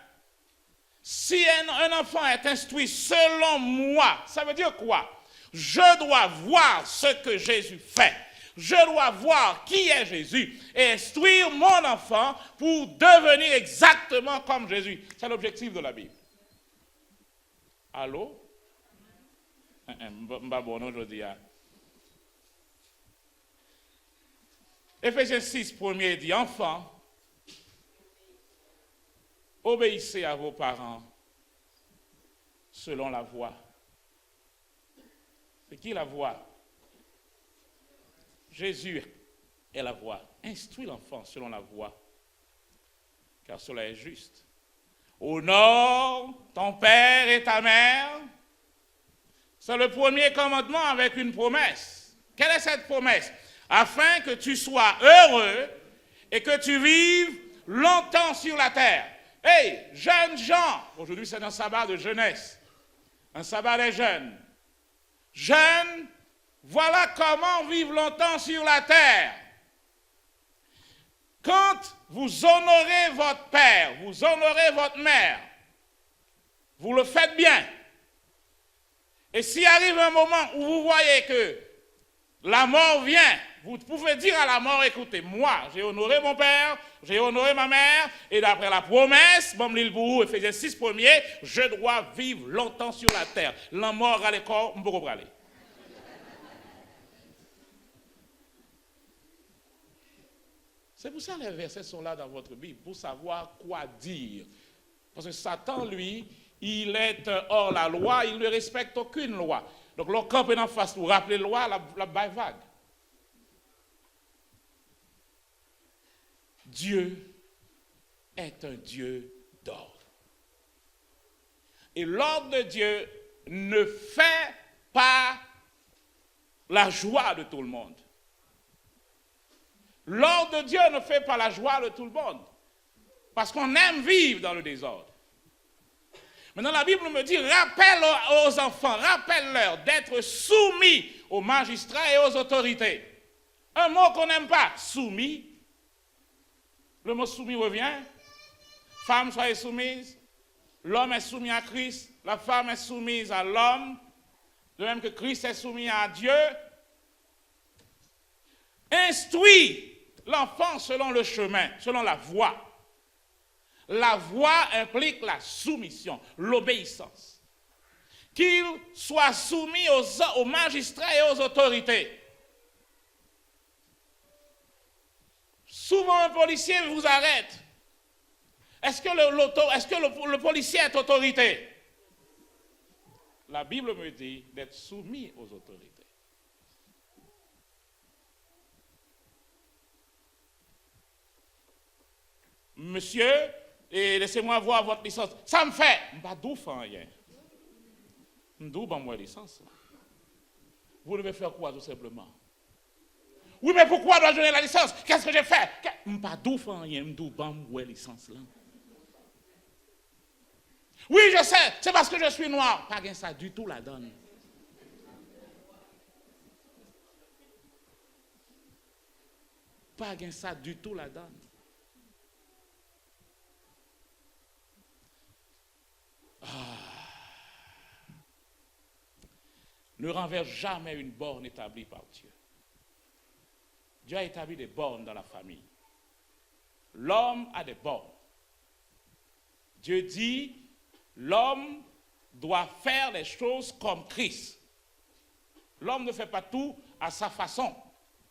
Si un enfant est instruit selon moi, ça veut dire quoi? Je dois voir ce que Jésus fait. Je dois voir qui est Jésus et instruire mon enfant pour devenir exactement comme Jésus. C'est l'objectif de la Bible. Allô? Éphésiens 6, premier dit, enfants, obéissez à vos parents selon la voie. C'est qui la voie? Jésus est la voie. Instruis l'enfant selon la voie, car cela est juste. Honore ton père et ta mère. C'est le premier commandement avec une promesse. Quelle est cette promesse? Afin que tu sois heureux et que tu vives longtemps sur la terre. Hey, jeunes gens, aujourd'hui c'est un sabbat de jeunesse, un sabbat des jeunes. Jeunes, voilà comment vivre longtemps sur la terre. Quand vous honorez votre père, vous honorez votre mère, vous le faites bien. Et s'il arrive un moment où vous voyez que la mort vient, vous pouvez dire à la mort, écoutez, moi, j'ai honoré mon père, j'ai honoré ma mère, et d'après la promesse, Éphésiens 6 premier, je dois vivre longtemps sur la terre. La mort à l'école, on peut aller. C'est pour ça que les versets sont là dans votre Bible, pour savoir quoi dire. Parce que Satan, lui, il est hors la loi, il ne respecte aucune loi. Donc, l'on campe en face pour rappeler la loi, la baille vague. Dieu est un Dieu d'ordre. Et l'ordre de Dieu ne fait pas la joie de tout le monde. L'ordre de Dieu ne fait pas la joie de tout le monde. Parce qu'on aime vivre dans le désordre. Maintenant, la Bible me dit, rappelle aux enfants, rappelle-leur d'être soumis aux magistrats et aux autorités. Un mot qu'on n'aime pas, soumis. Le mot soumis revient. Femme, soyez soumise. L'homme est soumis à Christ. La femme est soumise à l'homme. De même que Christ est soumis à Dieu. Instruis l'enfant selon le chemin, selon la voie. La voie implique la soumission, l'obéissance. Qu'il soit soumis aux magistrats et aux autorités. Souvent, un policier vous arrête. Est-ce que le policier est autorité? La Bible me dit d'être soumis aux autorités. Monsieur, et laissez-moi voir votre licence. Ça me fait. Je ne vais pas faire rien. Je ne vais pas faire licence. Vous devez faire quoi tout simplement? Oui, mais pourquoi dois-je donner la licence? Qu'est-ce que j'ai fait? Je ne vais pas faire rien. Je ne vais pas faire licence. Oui, je sais. C'est parce que je suis noir. Pas bien ça du tout la donne. Pas bien ça du tout la donne. Ne renverse jamais une borne établie par Dieu. Dieu a établi des bornes dans la famille. L'homme a des bornes. Dieu dit, l'homme doit faire les choses comme Christ. L'homme ne fait pas tout à sa façon,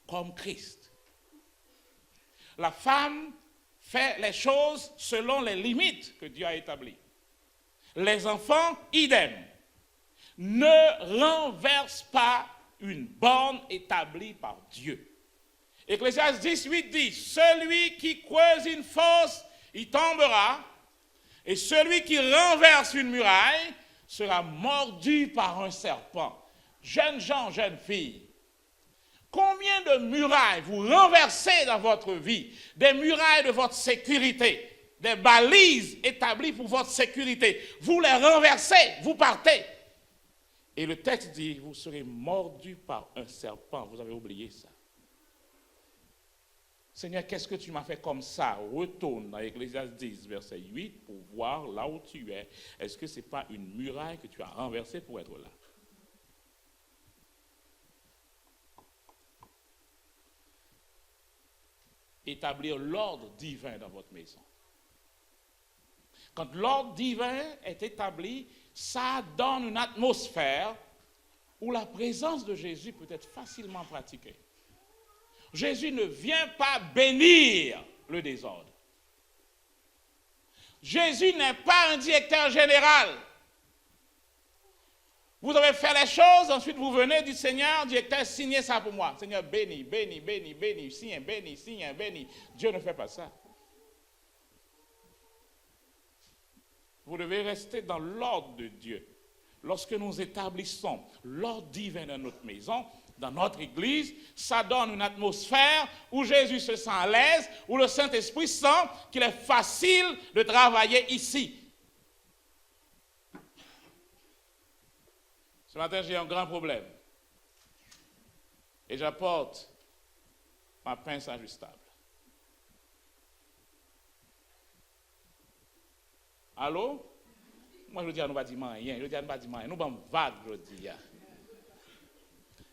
comme Christ. La femme fait les choses selon les limites que Dieu a établies. Les enfants, idem. Ne renverse pas une borne établie par Dieu. Ecclésiaste 18 dit, celui qui creuse une fosse, il tombera, et celui qui renverse une muraille sera mordu par un serpent. Jeunes gens, jeunes filles, combien de murailles vous renversez dans votre vie? Des murailles de votre sécurité. Des balises établies pour votre sécurité. Vous les renversez, vous partez. Et le texte dit, vous serez mordu par un serpent. Vous avez oublié ça. Seigneur, qu'est-ce que tu m'as fait comme ça? Retourne dans Ecclésiaste 10, verset 8, pour voir là où tu es. Est-ce que ce n'est pas une muraille que tu as renversée pour être là? Établir l'ordre divin dans votre maison. Quand l'ordre divin est établi, ça donne une atmosphère où la présence de Jésus peut être facilement pratiquée. Jésus ne vient pas bénir le désordre. Jésus n'est pas un directeur général. Vous devez faire les choses, ensuite vous venez du Seigneur, directeur, signez ça pour moi. Seigneur, bénis, bénis, bénis, bénis, signe, bénis, signe, bénis. Dieu ne fait pas ça. Vous devez rester dans l'ordre de Dieu. Lorsque nous établissons l'ordre divin dans notre maison, dans notre église, ça donne une atmosphère où Jésus se sent à l'aise, où le Saint-Esprit sent qu'il est facile de travailler ici. Ce matin, j'ai un grand problème. Et j'apporte ma pince ajustable. Allô? Moi, je dis à nous pas dire rien. Je dis à nous pas dire rien. Nous sommes vagues, je dis.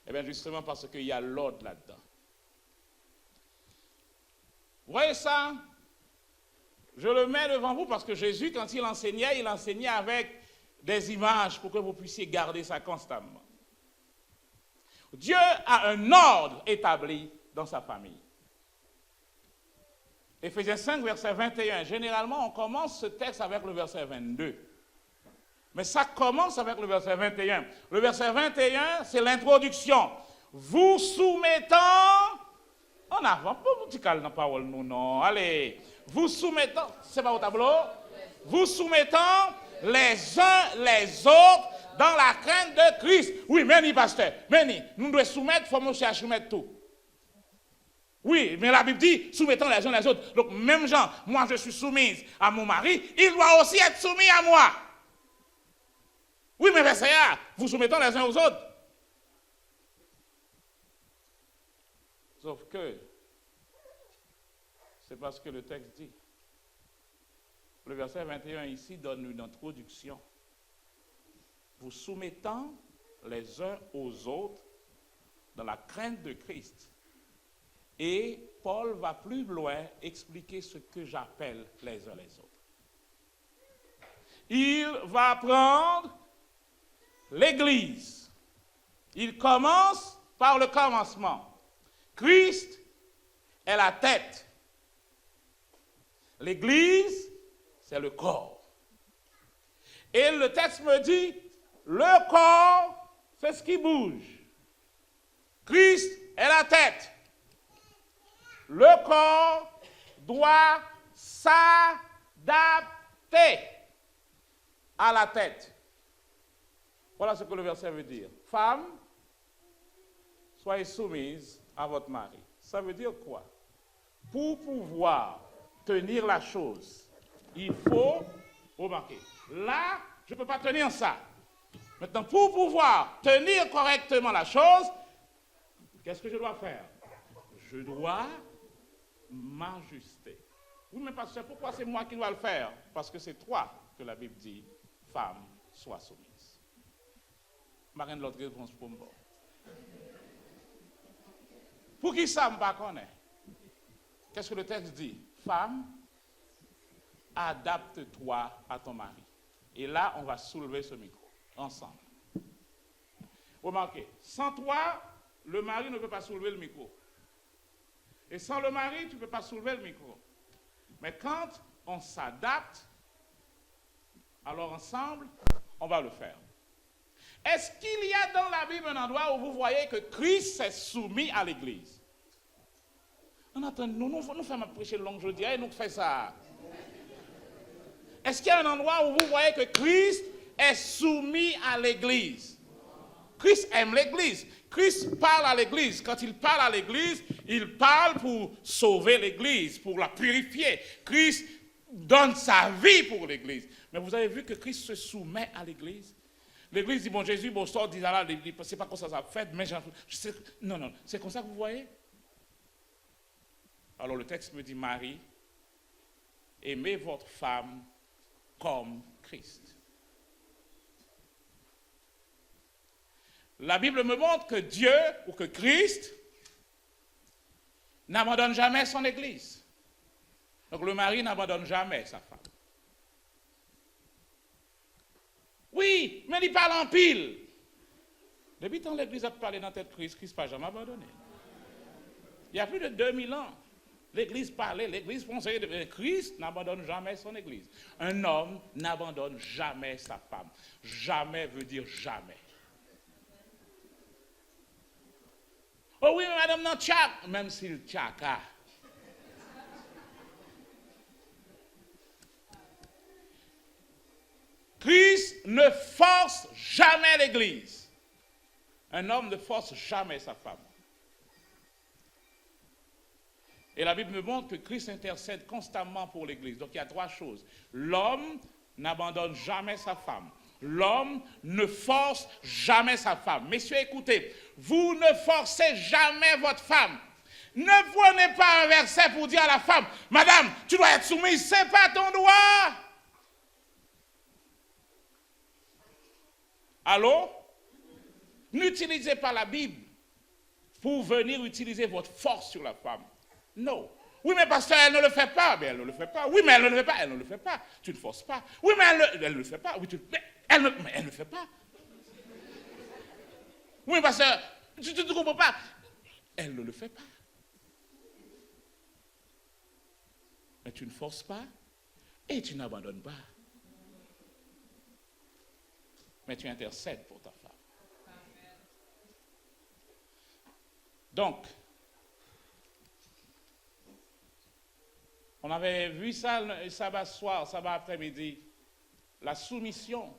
Eh bien, justement parce qu'il y a l'ordre là-dedans. Vous voyez ça? Je le mets devant vous parce que Jésus, quand il enseignait avec des images pour que vous puissiez garder ça constamment. Dieu a un ordre établi dans sa famille. Éphésiens 5, verset 21. Généralement, on commence ce texte avec le verset 22. Mais ça commence avec le verset 21. Le verset 21, c'est l'introduction. Vous soumettant, en avant, pas vous petit calme dans la parole, nous, non. Allez, vous soumettant, c'est pas au tableau, vous soumettant les uns les autres dans la crainte de Christ. Oui, mais pasteur, mais nous devons soumettre, il faut nous chercher à soumettre tout. Oui, mais la Bible dit, soumettant les uns les autres. Donc, même Jean, moi je suis soumise à mon mari, il doit aussi être soumis à moi. Oui, mais c'est ça, vous soumettons les uns aux autres. Sauf que, c'est parce que le texte dit, le verset 21 ici donne une introduction. Vous soumettant les uns aux autres dans la crainte de Christ. Et Paul va plus loin expliquer ce que j'appelle les uns les autres. Il va prendre l'Église. Il commence par le commencement. Christ est la tête. L'Église, c'est le corps. Et le texte me dit, le corps, c'est ce qui bouge. Christ est la tête. Le corps doit s'adapter à la tête. Voilà ce que le verset veut dire. Femmes, soyez soumises à votre mari. Ça veut dire quoi? Pour pouvoir tenir la chose, il faut remarquer. Là, je ne peux pas tenir ça. Maintenant, pour pouvoir tenir correctement la chose, qu'est-ce que je dois faire? Je dois m'ajuster. Oui, mais pasteur, pourquoi c'est moi qui dois le faire? Parce que c'est toi que la Bible dit, femme, sois soumise. Marine, l'autre réponse pour moi. Pour qui ça me pas connaît? Qu'est-ce que le texte dit? Femme, adapte-toi à ton mari. Et là, on va soulever ce micro, ensemble. Remarquez, sans toi, le mari ne peut pas soulever le micro. Et sans le mari, tu ne peux pas soulever le micro. Mais quand on s'adapte, alors ensemble, on va le faire. Est-ce qu'il y a dans la Bible un endroit où vous voyez que Christ s'est soumis à l'Église? On attend, nous faisons prêcher le long jeudi et nous faisons ça. Est-ce qu'il y a un endroit où vous voyez que Christ est soumis à l'Église? Christ aime l'Église. Christ parle à l'Église. Quand il parle à l'Église, il parle pour sauver l'Église, pour la purifier. Christ donne sa vie pour l'Église. Mais vous avez vu que Christ se soumet à l'Église? L'Église dit, bon, Jésus, bon, sort, dit, là, c'est pas comme ça ça fait, mais non, c'est comme ça que vous voyez? Alors le texte me dit, Marie, aimez votre femme comme Christ. La Bible me montre que Dieu, ou que Christ, n'abandonne jamais son Église. Donc le mari n'abandonne jamais sa femme. Oui, mais il parle en pile. Depuis tant l'Église a parlé dans cette crise, Christ n'a jamais abandonné. Il y a plus de 2000 ans, l'Église parlait, l'Église pensait, Christ n'abandonne jamais son Église. Un homme n'abandonne jamais sa femme. Jamais veut dire jamais. Oh oui, mais madame, non, tchak, même s'il tchaka. Christ ne force jamais l'Église. Un homme ne force jamais sa femme. Et la Bible me montre que Christ intercède constamment pour l'Église. Donc il y a trois choses. L'homme n'abandonne jamais sa femme. L'homme ne force jamais sa femme. Messieurs, écoutez, vous ne forcez jamais votre femme. Ne prenez pas un verset pour dire à la femme, madame, tu dois être soumise, c'est pas ton droit. Allô? N'utilisez pas la Bible pour venir utiliser votre force sur la femme. Non. Oui, mais pasteur, elle ne le fait pas. Mais elle ne le fait pas. Oui, mais elle ne le fait pas. Elle ne le fait pas. Tu ne forces pas. Oui, mais elle ne le fait pas. Oui, mais elle ne le fait pas. Oui, pasteur, tu ne comprends pas. Elle ne le fait pas. Mais tu ne forces pas et tu n'abandonnes pas. Mais tu intercèdes pour ta femme. Donc, on avait vu ça le sabbat soir, sabbat après-midi. La soumission,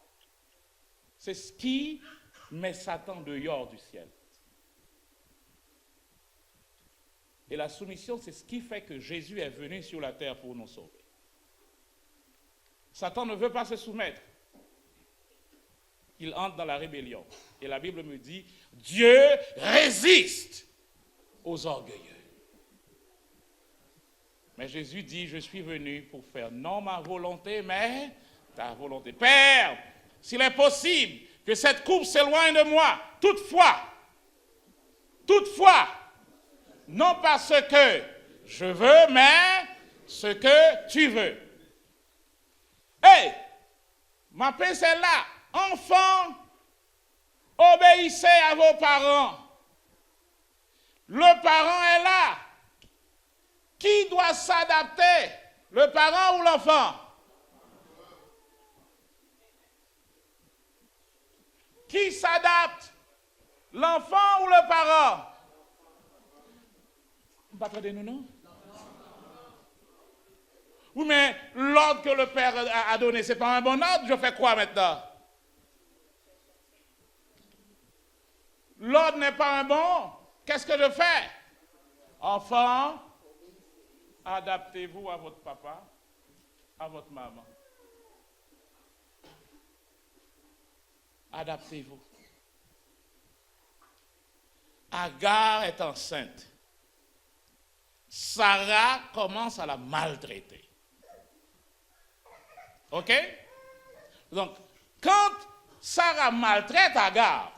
c'est ce qui met Satan dehors du ciel. Et la soumission, c'est ce qui fait que Jésus est venu sur la terre pour nous sauver. Satan ne veut pas se soumettre. Il entre dans la rébellion. Et la Bible me dit, Dieu résiste aux orgueilleux. Mais Jésus dit, je suis venu pour faire non ma volonté, mais ta volonté. Père, s'il est possible que cette coupe s'éloigne de moi, toutefois, non pas ce que je veux, mais ce que tu veux. Hey, ma paix c'est là. Enfants, obéissez à vos parents. Le parent est là. Qui doit s'adapter? Le parent ou l'enfant? Qui s'adapte? L'enfant ou le parent? Vous ne m'entendez, non? Oui, mais l'ordre que le père a donné, ce n'est pas un bon ordre. Je fais quoi maintenant? L'ordre n'est pas un bon. Qu'est-ce que je fais? Enfant, adaptez-vous à votre papa, à votre maman. Adaptez-vous. Agar est enceinte. Sarah commence à la maltraiter. OK? Donc, quand Sarah maltraite Agar,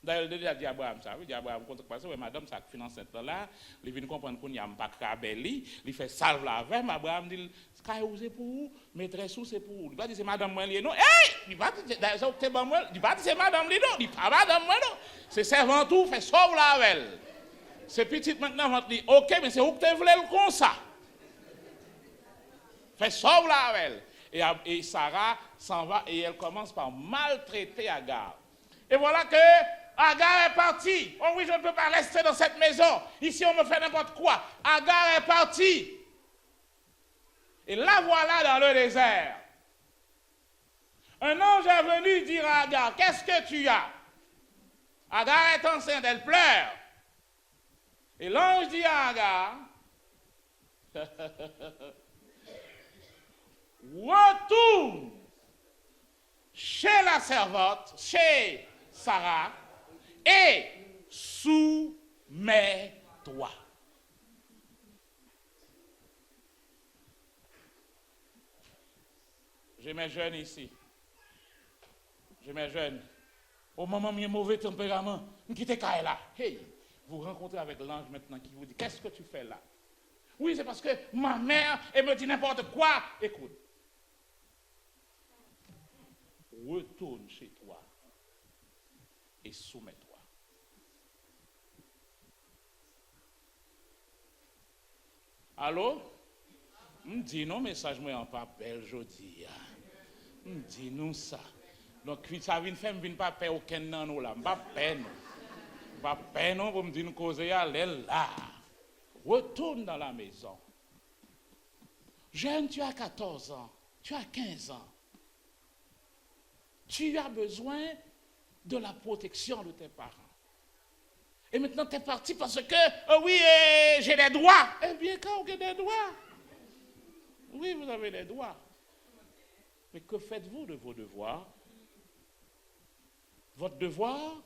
d'ailleurs, il a dit à Abraham, ça, il dit à Abraham, contre quoi, oui, madame, ça finance cette là, il vient comprendre qu'on n'y a pas de cabelli, il fait salve la avec, Abraham dit, c'est pour vous, maîtresse c'est pour vous. Il va dire, c'est madame moi, non, hey! Il va dire, c'est madame, non, il dit pas madame moi, non. C'est servant tout, fait sauve la avec. C'est petit maintenant, on dit, ok, mais c'est où que tu voulais le comme ça? Fait sauve la avec. Et Sarah s'en va et elle commence par maltraiter Agar. Et voilà que Agar est partie. Oh oui, je ne peux pas rester dans cette maison. Ici, on me fait n'importe quoi. Agar est partie. Et la voilà dans le désert. Un ange est venu dire à Agar, qu'est-ce que tu as? Agar est enceinte, elle pleure. Et l'ange dit à Agar, retourne chez la servante, chez Sarah, et soumets-toi. J'ai mes jeunes ici. J'ai mes jeunes. Au moment où il y a un mauvais tempérament, vous quittez là. Hey, vous rencontrez avec l'ange maintenant qui vous dit, qu'est-ce que tu fais là? Oui, c'est parce que ma mère, elle me dit n'importe quoi. Écoute. Retourne chez toi et soumets-toi. Allô? Me dis non, message moi en pas belle jodi. Me dis nous ça. Donc ça vient faire me pas paix aucun nan nous là, pas peine. Pas peine non pour me dire causer aller là. Retourne dans la maison. Jeune, tu as 14 ans, tu as 15 ans. Tu as besoin de la protection de tes parents. Et maintenant, tu es parti parce que, oui, j'ai des droits. Eh bien, quand vous avez des droits? Oui, vous avez des droits. Mais que faites-vous de vos devoirs? Votre devoir,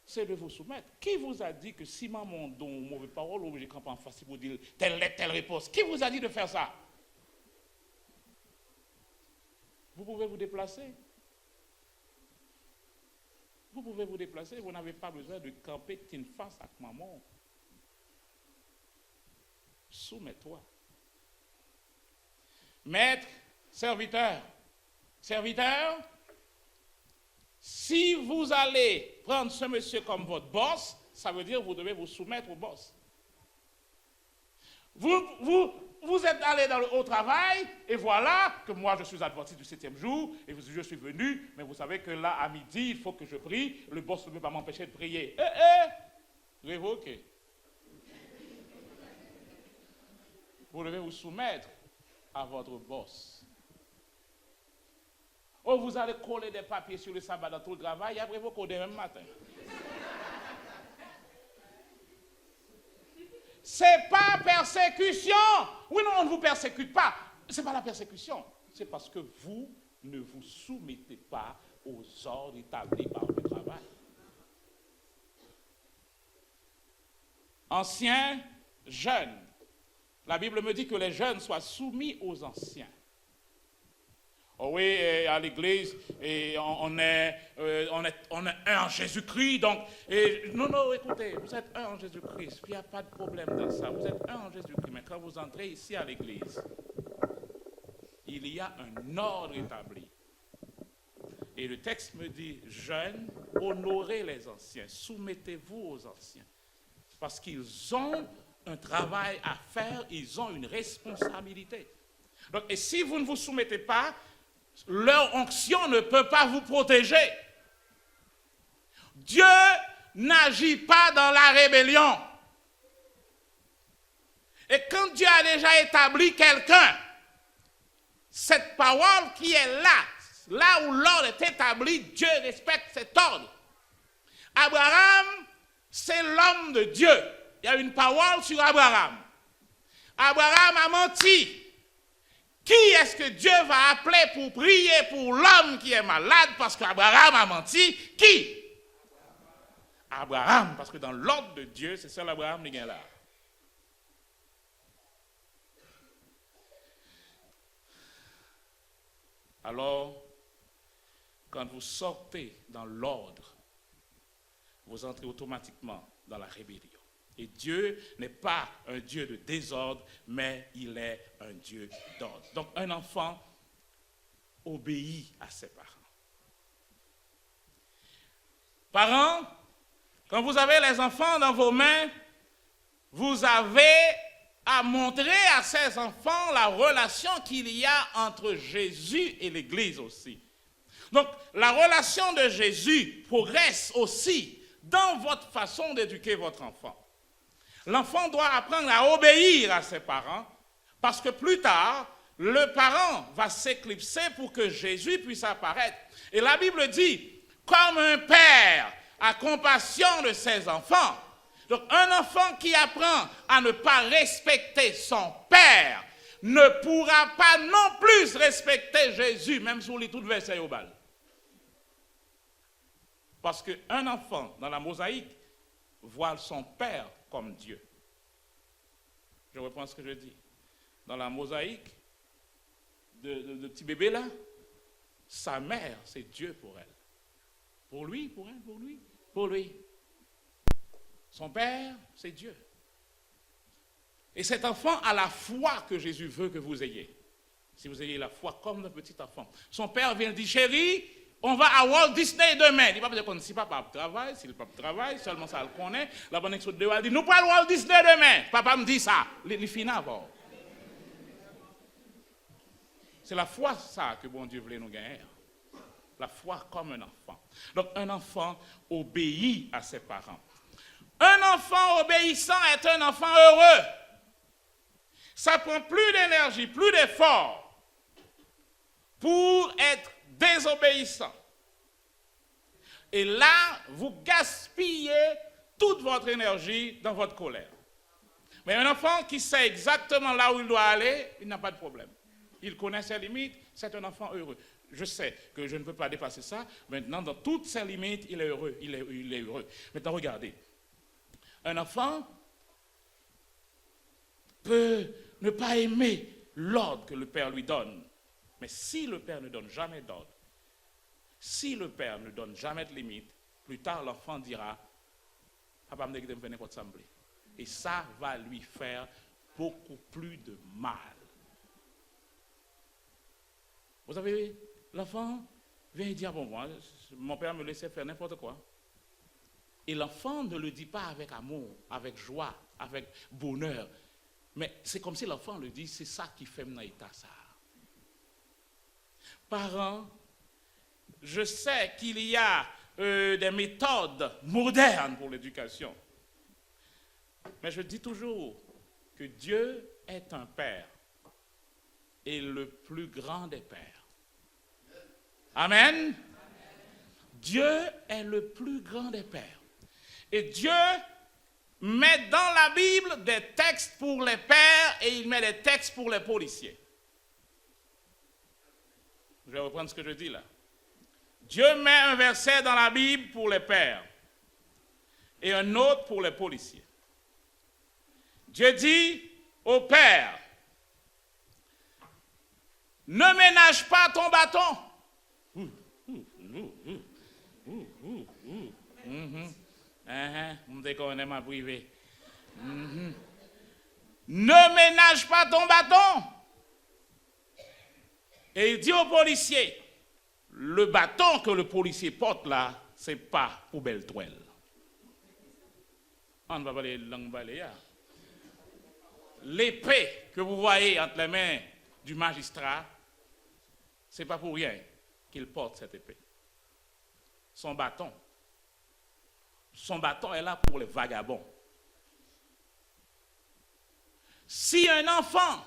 c'est de vous soumettre. Qui vous a dit que si maman donne mauvaise parole, ou j'ai campé en face pour dire telle réponse? Qui vous a dit de faire ça? Vous pouvez vous déplacer. Vous pouvez vous déplacer, vous n'avez pas besoin de camper une face avec maman. Soumets-toi. Maître, serviteur, si vous allez prendre ce monsieur comme votre boss, ça veut dire que vous devez vous soumettre au boss. vous êtes allé au travail, et voilà que moi je suis adventiste du 7e jour, et je suis venu, mais vous savez que là, à midi, il faut que je prie, le boss ne peut pas m'empêcher de prier. Révoqué. Vous devez vous soumettre à votre boss. Oh, vous allez coller des papiers sur le sabbat dans tout le travail, et après vous codez même matin. C'est pas persécution. Oui, non, on ne vous persécute pas. C'est pas la persécution. C'est parce que vous ne vous soumettez pas aux ordres établis par le travail. Anciens, jeunes. La Bible me dit que les jeunes soient soumis aux anciens. Oh oui, à l'église, et on est un en Jésus-Christ, donc, non, écoutez, vous êtes un en Jésus-Christ, il n'y a pas de problème dans ça, vous êtes un en Jésus-Christ, mais quand vous entrez ici à l'église, il y a un ordre établi. Et le texte me dit, jeunes, honorez les anciens, soumettez-vous aux anciens, parce qu'ils ont un travail à faire, ils ont une responsabilité. Donc, et si vous ne vous soumettez pas, leur onction ne peut pas vous protéger. Dieu n'agit pas dans la rébellion. Et quand Dieu a déjà établi quelqu'un, cette parole qui est là où l'ordre est établi, Dieu respecte cet ordre. Abraham, c'est l'homme de Dieu. Il y a une parole sur Abraham. Abraham a menti. Qui est-ce que Dieu va appeler pour prier pour l'homme qui est malade parce qu'Abraham a menti? Qui? Abraham, parce que dans l'ordre de Dieu, c'est seul Abraham qui est là. Alors, quand vous sortez dans l'ordre, vous entrez automatiquement dans la rébellion. Et Dieu n'est pas un Dieu de désordre, mais il est un Dieu d'ordre. Donc un enfant obéit à ses parents. Parents, quand vous avez les enfants dans vos mains, vous avez à montrer à ces enfants la relation qu'il y a entre Jésus et l'Église aussi. Donc la relation de Jésus progresse aussi dans votre façon d'éduquer votre enfant. L'enfant doit apprendre à obéir à ses parents parce que plus tard, le parent va s'éclipser pour que Jésus puisse apparaître. Et la Bible dit, comme un père a compassion de ses enfants, donc un enfant qui apprend à ne pas respecter son père ne pourra pas non plus respecter Jésus, même sous les toutes versets au bal. Parce qu'un enfant dans la mosaïque voit son père comme Dieu. Je reprends ce que je dis. Dans la mosaïque de petit bébé là, sa mère, c'est Dieu pour elle. Pour lui, pour elle, pour lui, pour lui. Son père, c'est Dieu. Et cet enfant a la foi que Jésus veut que vous ayez. Si vous ayez la foi comme le petit enfant. Son père vient dire, chérie, on va à Walt Disney demain. Il ne dit pas si papa travaille, si le papa travaille, seulement ça le connaît. La bonne exode de Walt dit, nous parlons Walt Disney demain. Papa me dit ça. Il finit avant. C'est la foi, ça, que bon Dieu voulait nous gagner. La foi comme un enfant. Donc, un enfant obéit à ses parents. Un enfant obéissant est un enfant heureux. Ça prend plus d'énergie, plus d'effort pour être désobéissant. Et là, vous gaspillez toute votre énergie dans votre colère. Mais un enfant qui sait exactement là où il doit aller, il n'a pas de problème. Il connaît ses limites, c'est un enfant heureux. Je sais que je ne peux pas dépasser ça. Maintenant, dans toutes ses limites, il est heureux. Il est heureux. Maintenant, regardez. Un enfant peut ne pas aimer l'ordre que le père lui donne. Mais si le père ne donne jamais d'ordre, si le père ne donne jamais de limite, plus tard l'enfant dira, papa me dit que je vais faire ça. Et ça va lui faire beaucoup plus de mal. Vous avez l'enfant vient dire, bon, moi, mon père me laissait faire n'importe quoi. Et l'enfant ne le dit pas avec amour, avec joie, avec bonheur. Mais c'est comme si l'enfant le dit, c'est ça qui fait mon état ça. Parents, je sais qu'il y a des méthodes modernes pour l'éducation. Mais je dis toujours que Dieu est un père et le plus grand des pères. Amen. Dieu est le plus grand des pères. Et Dieu met dans la Bible des textes pour les pères et il met des textes pour les policiers. Je vais reprendre ce que je dis là. Dieu met un verset dans la Bible pour les pères et un autre pour les policiers. Dieu dit au père, ne ménage pas ton bâton. Ne ménage pas ton bâton. Et il dit au policier, le bâton que le policier porte là, c'est pas poubelle toile. On va parler langue baléa. L'épée que vous voyez entre les mains du magistrat, c'est pas pour rien qu'il porte cette épée. Son bâton est là pour les vagabonds. Si un enfant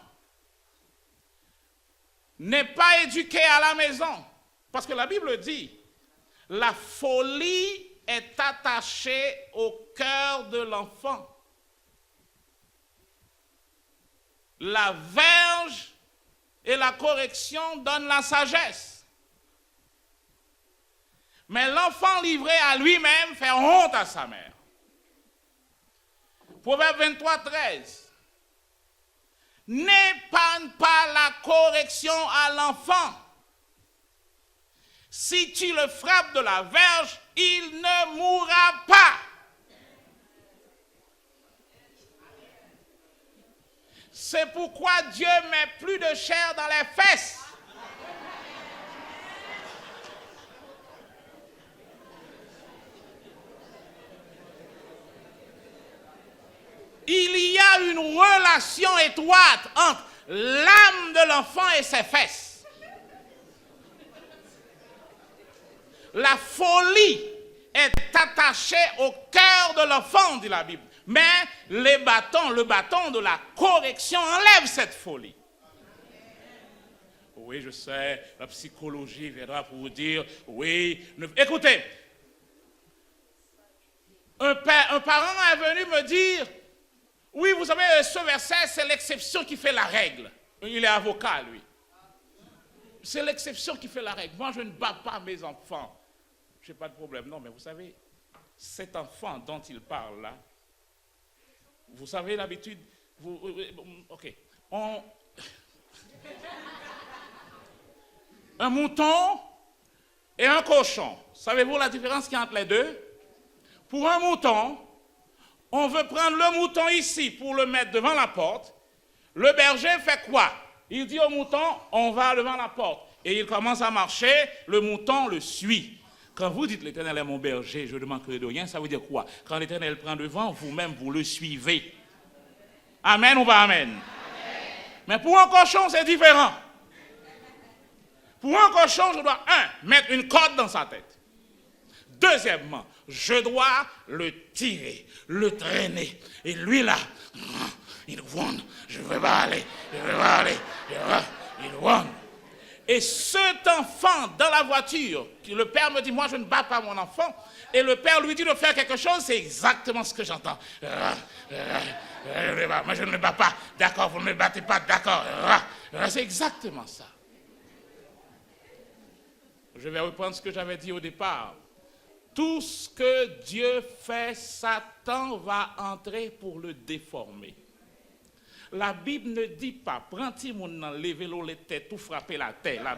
n'est pas éduqué à la maison, parce que la Bible dit, la folie est attachée au cœur de l'enfant. La verge et la correction donnent la sagesse. Mais l'enfant livré à lui-même fait honte à sa mère. Proverbe 23, 13. N'épargne pas la correction à l'enfant. Si tu le frappes de la verge, il ne mourra pas. C'est pourquoi Dieu met plus de chair dans les fesses. Il y a une relation étroite entre l'âme de l'enfant et ses fesses. La folie est attachée au cœur de l'enfant, dit la Bible. Mais le bâton de la correction enlève cette folie. Oui, je sais, la psychologie viendra pour vous dire, oui. Écoutez, un parent est venu me dire, oui, vous savez, ce verset, c'est l'exception qui fait la règle. Il est avocat, lui. C'est l'exception qui fait la règle. Moi, je ne bats pas mes enfants. Je n'ai pas de problème. Non, mais vous savez, cet enfant dont il parle là, vous savez l'habitude, ok, un mouton et un cochon. Savez-vous la différence qu'il y a entre les deux? Pour un mouton, on veut prendre le mouton ici pour le mettre devant la porte. Le berger fait quoi? Il dit au mouton, on va devant la porte. Et il commence à marcher, le mouton le suit. Quand vous dites l'Éternel est mon berger, je ne manquerai de rien, ça veut dire quoi? Quand l'Éternel prend devant, vous-même, vous le suivez. Amen ou pas amen? Amen. Mais pour un cochon, c'est différent. Pour un cochon, je dois, mettre une corde dans sa tête. Deuxièmement, je dois le tirer, le traîner. Et lui là, il won, je ne vais pas aller, il won. Et cet enfant dans la voiture, le père me dit, moi je ne bats pas mon enfant, et le père lui dit de faire quelque chose, c'est exactement ce que j'entends. Moi je ne le bats pas, d'accord, vous ne me battez pas, d'accord. C'est exactement ça. Je vais reprendre ce que j'avais dit au départ. Tout ce que Dieu fait, Satan va entrer pour le déformer. La Bible ne dit pas, prends-tu mon lever l'eau les têtes, tout frapper la terre.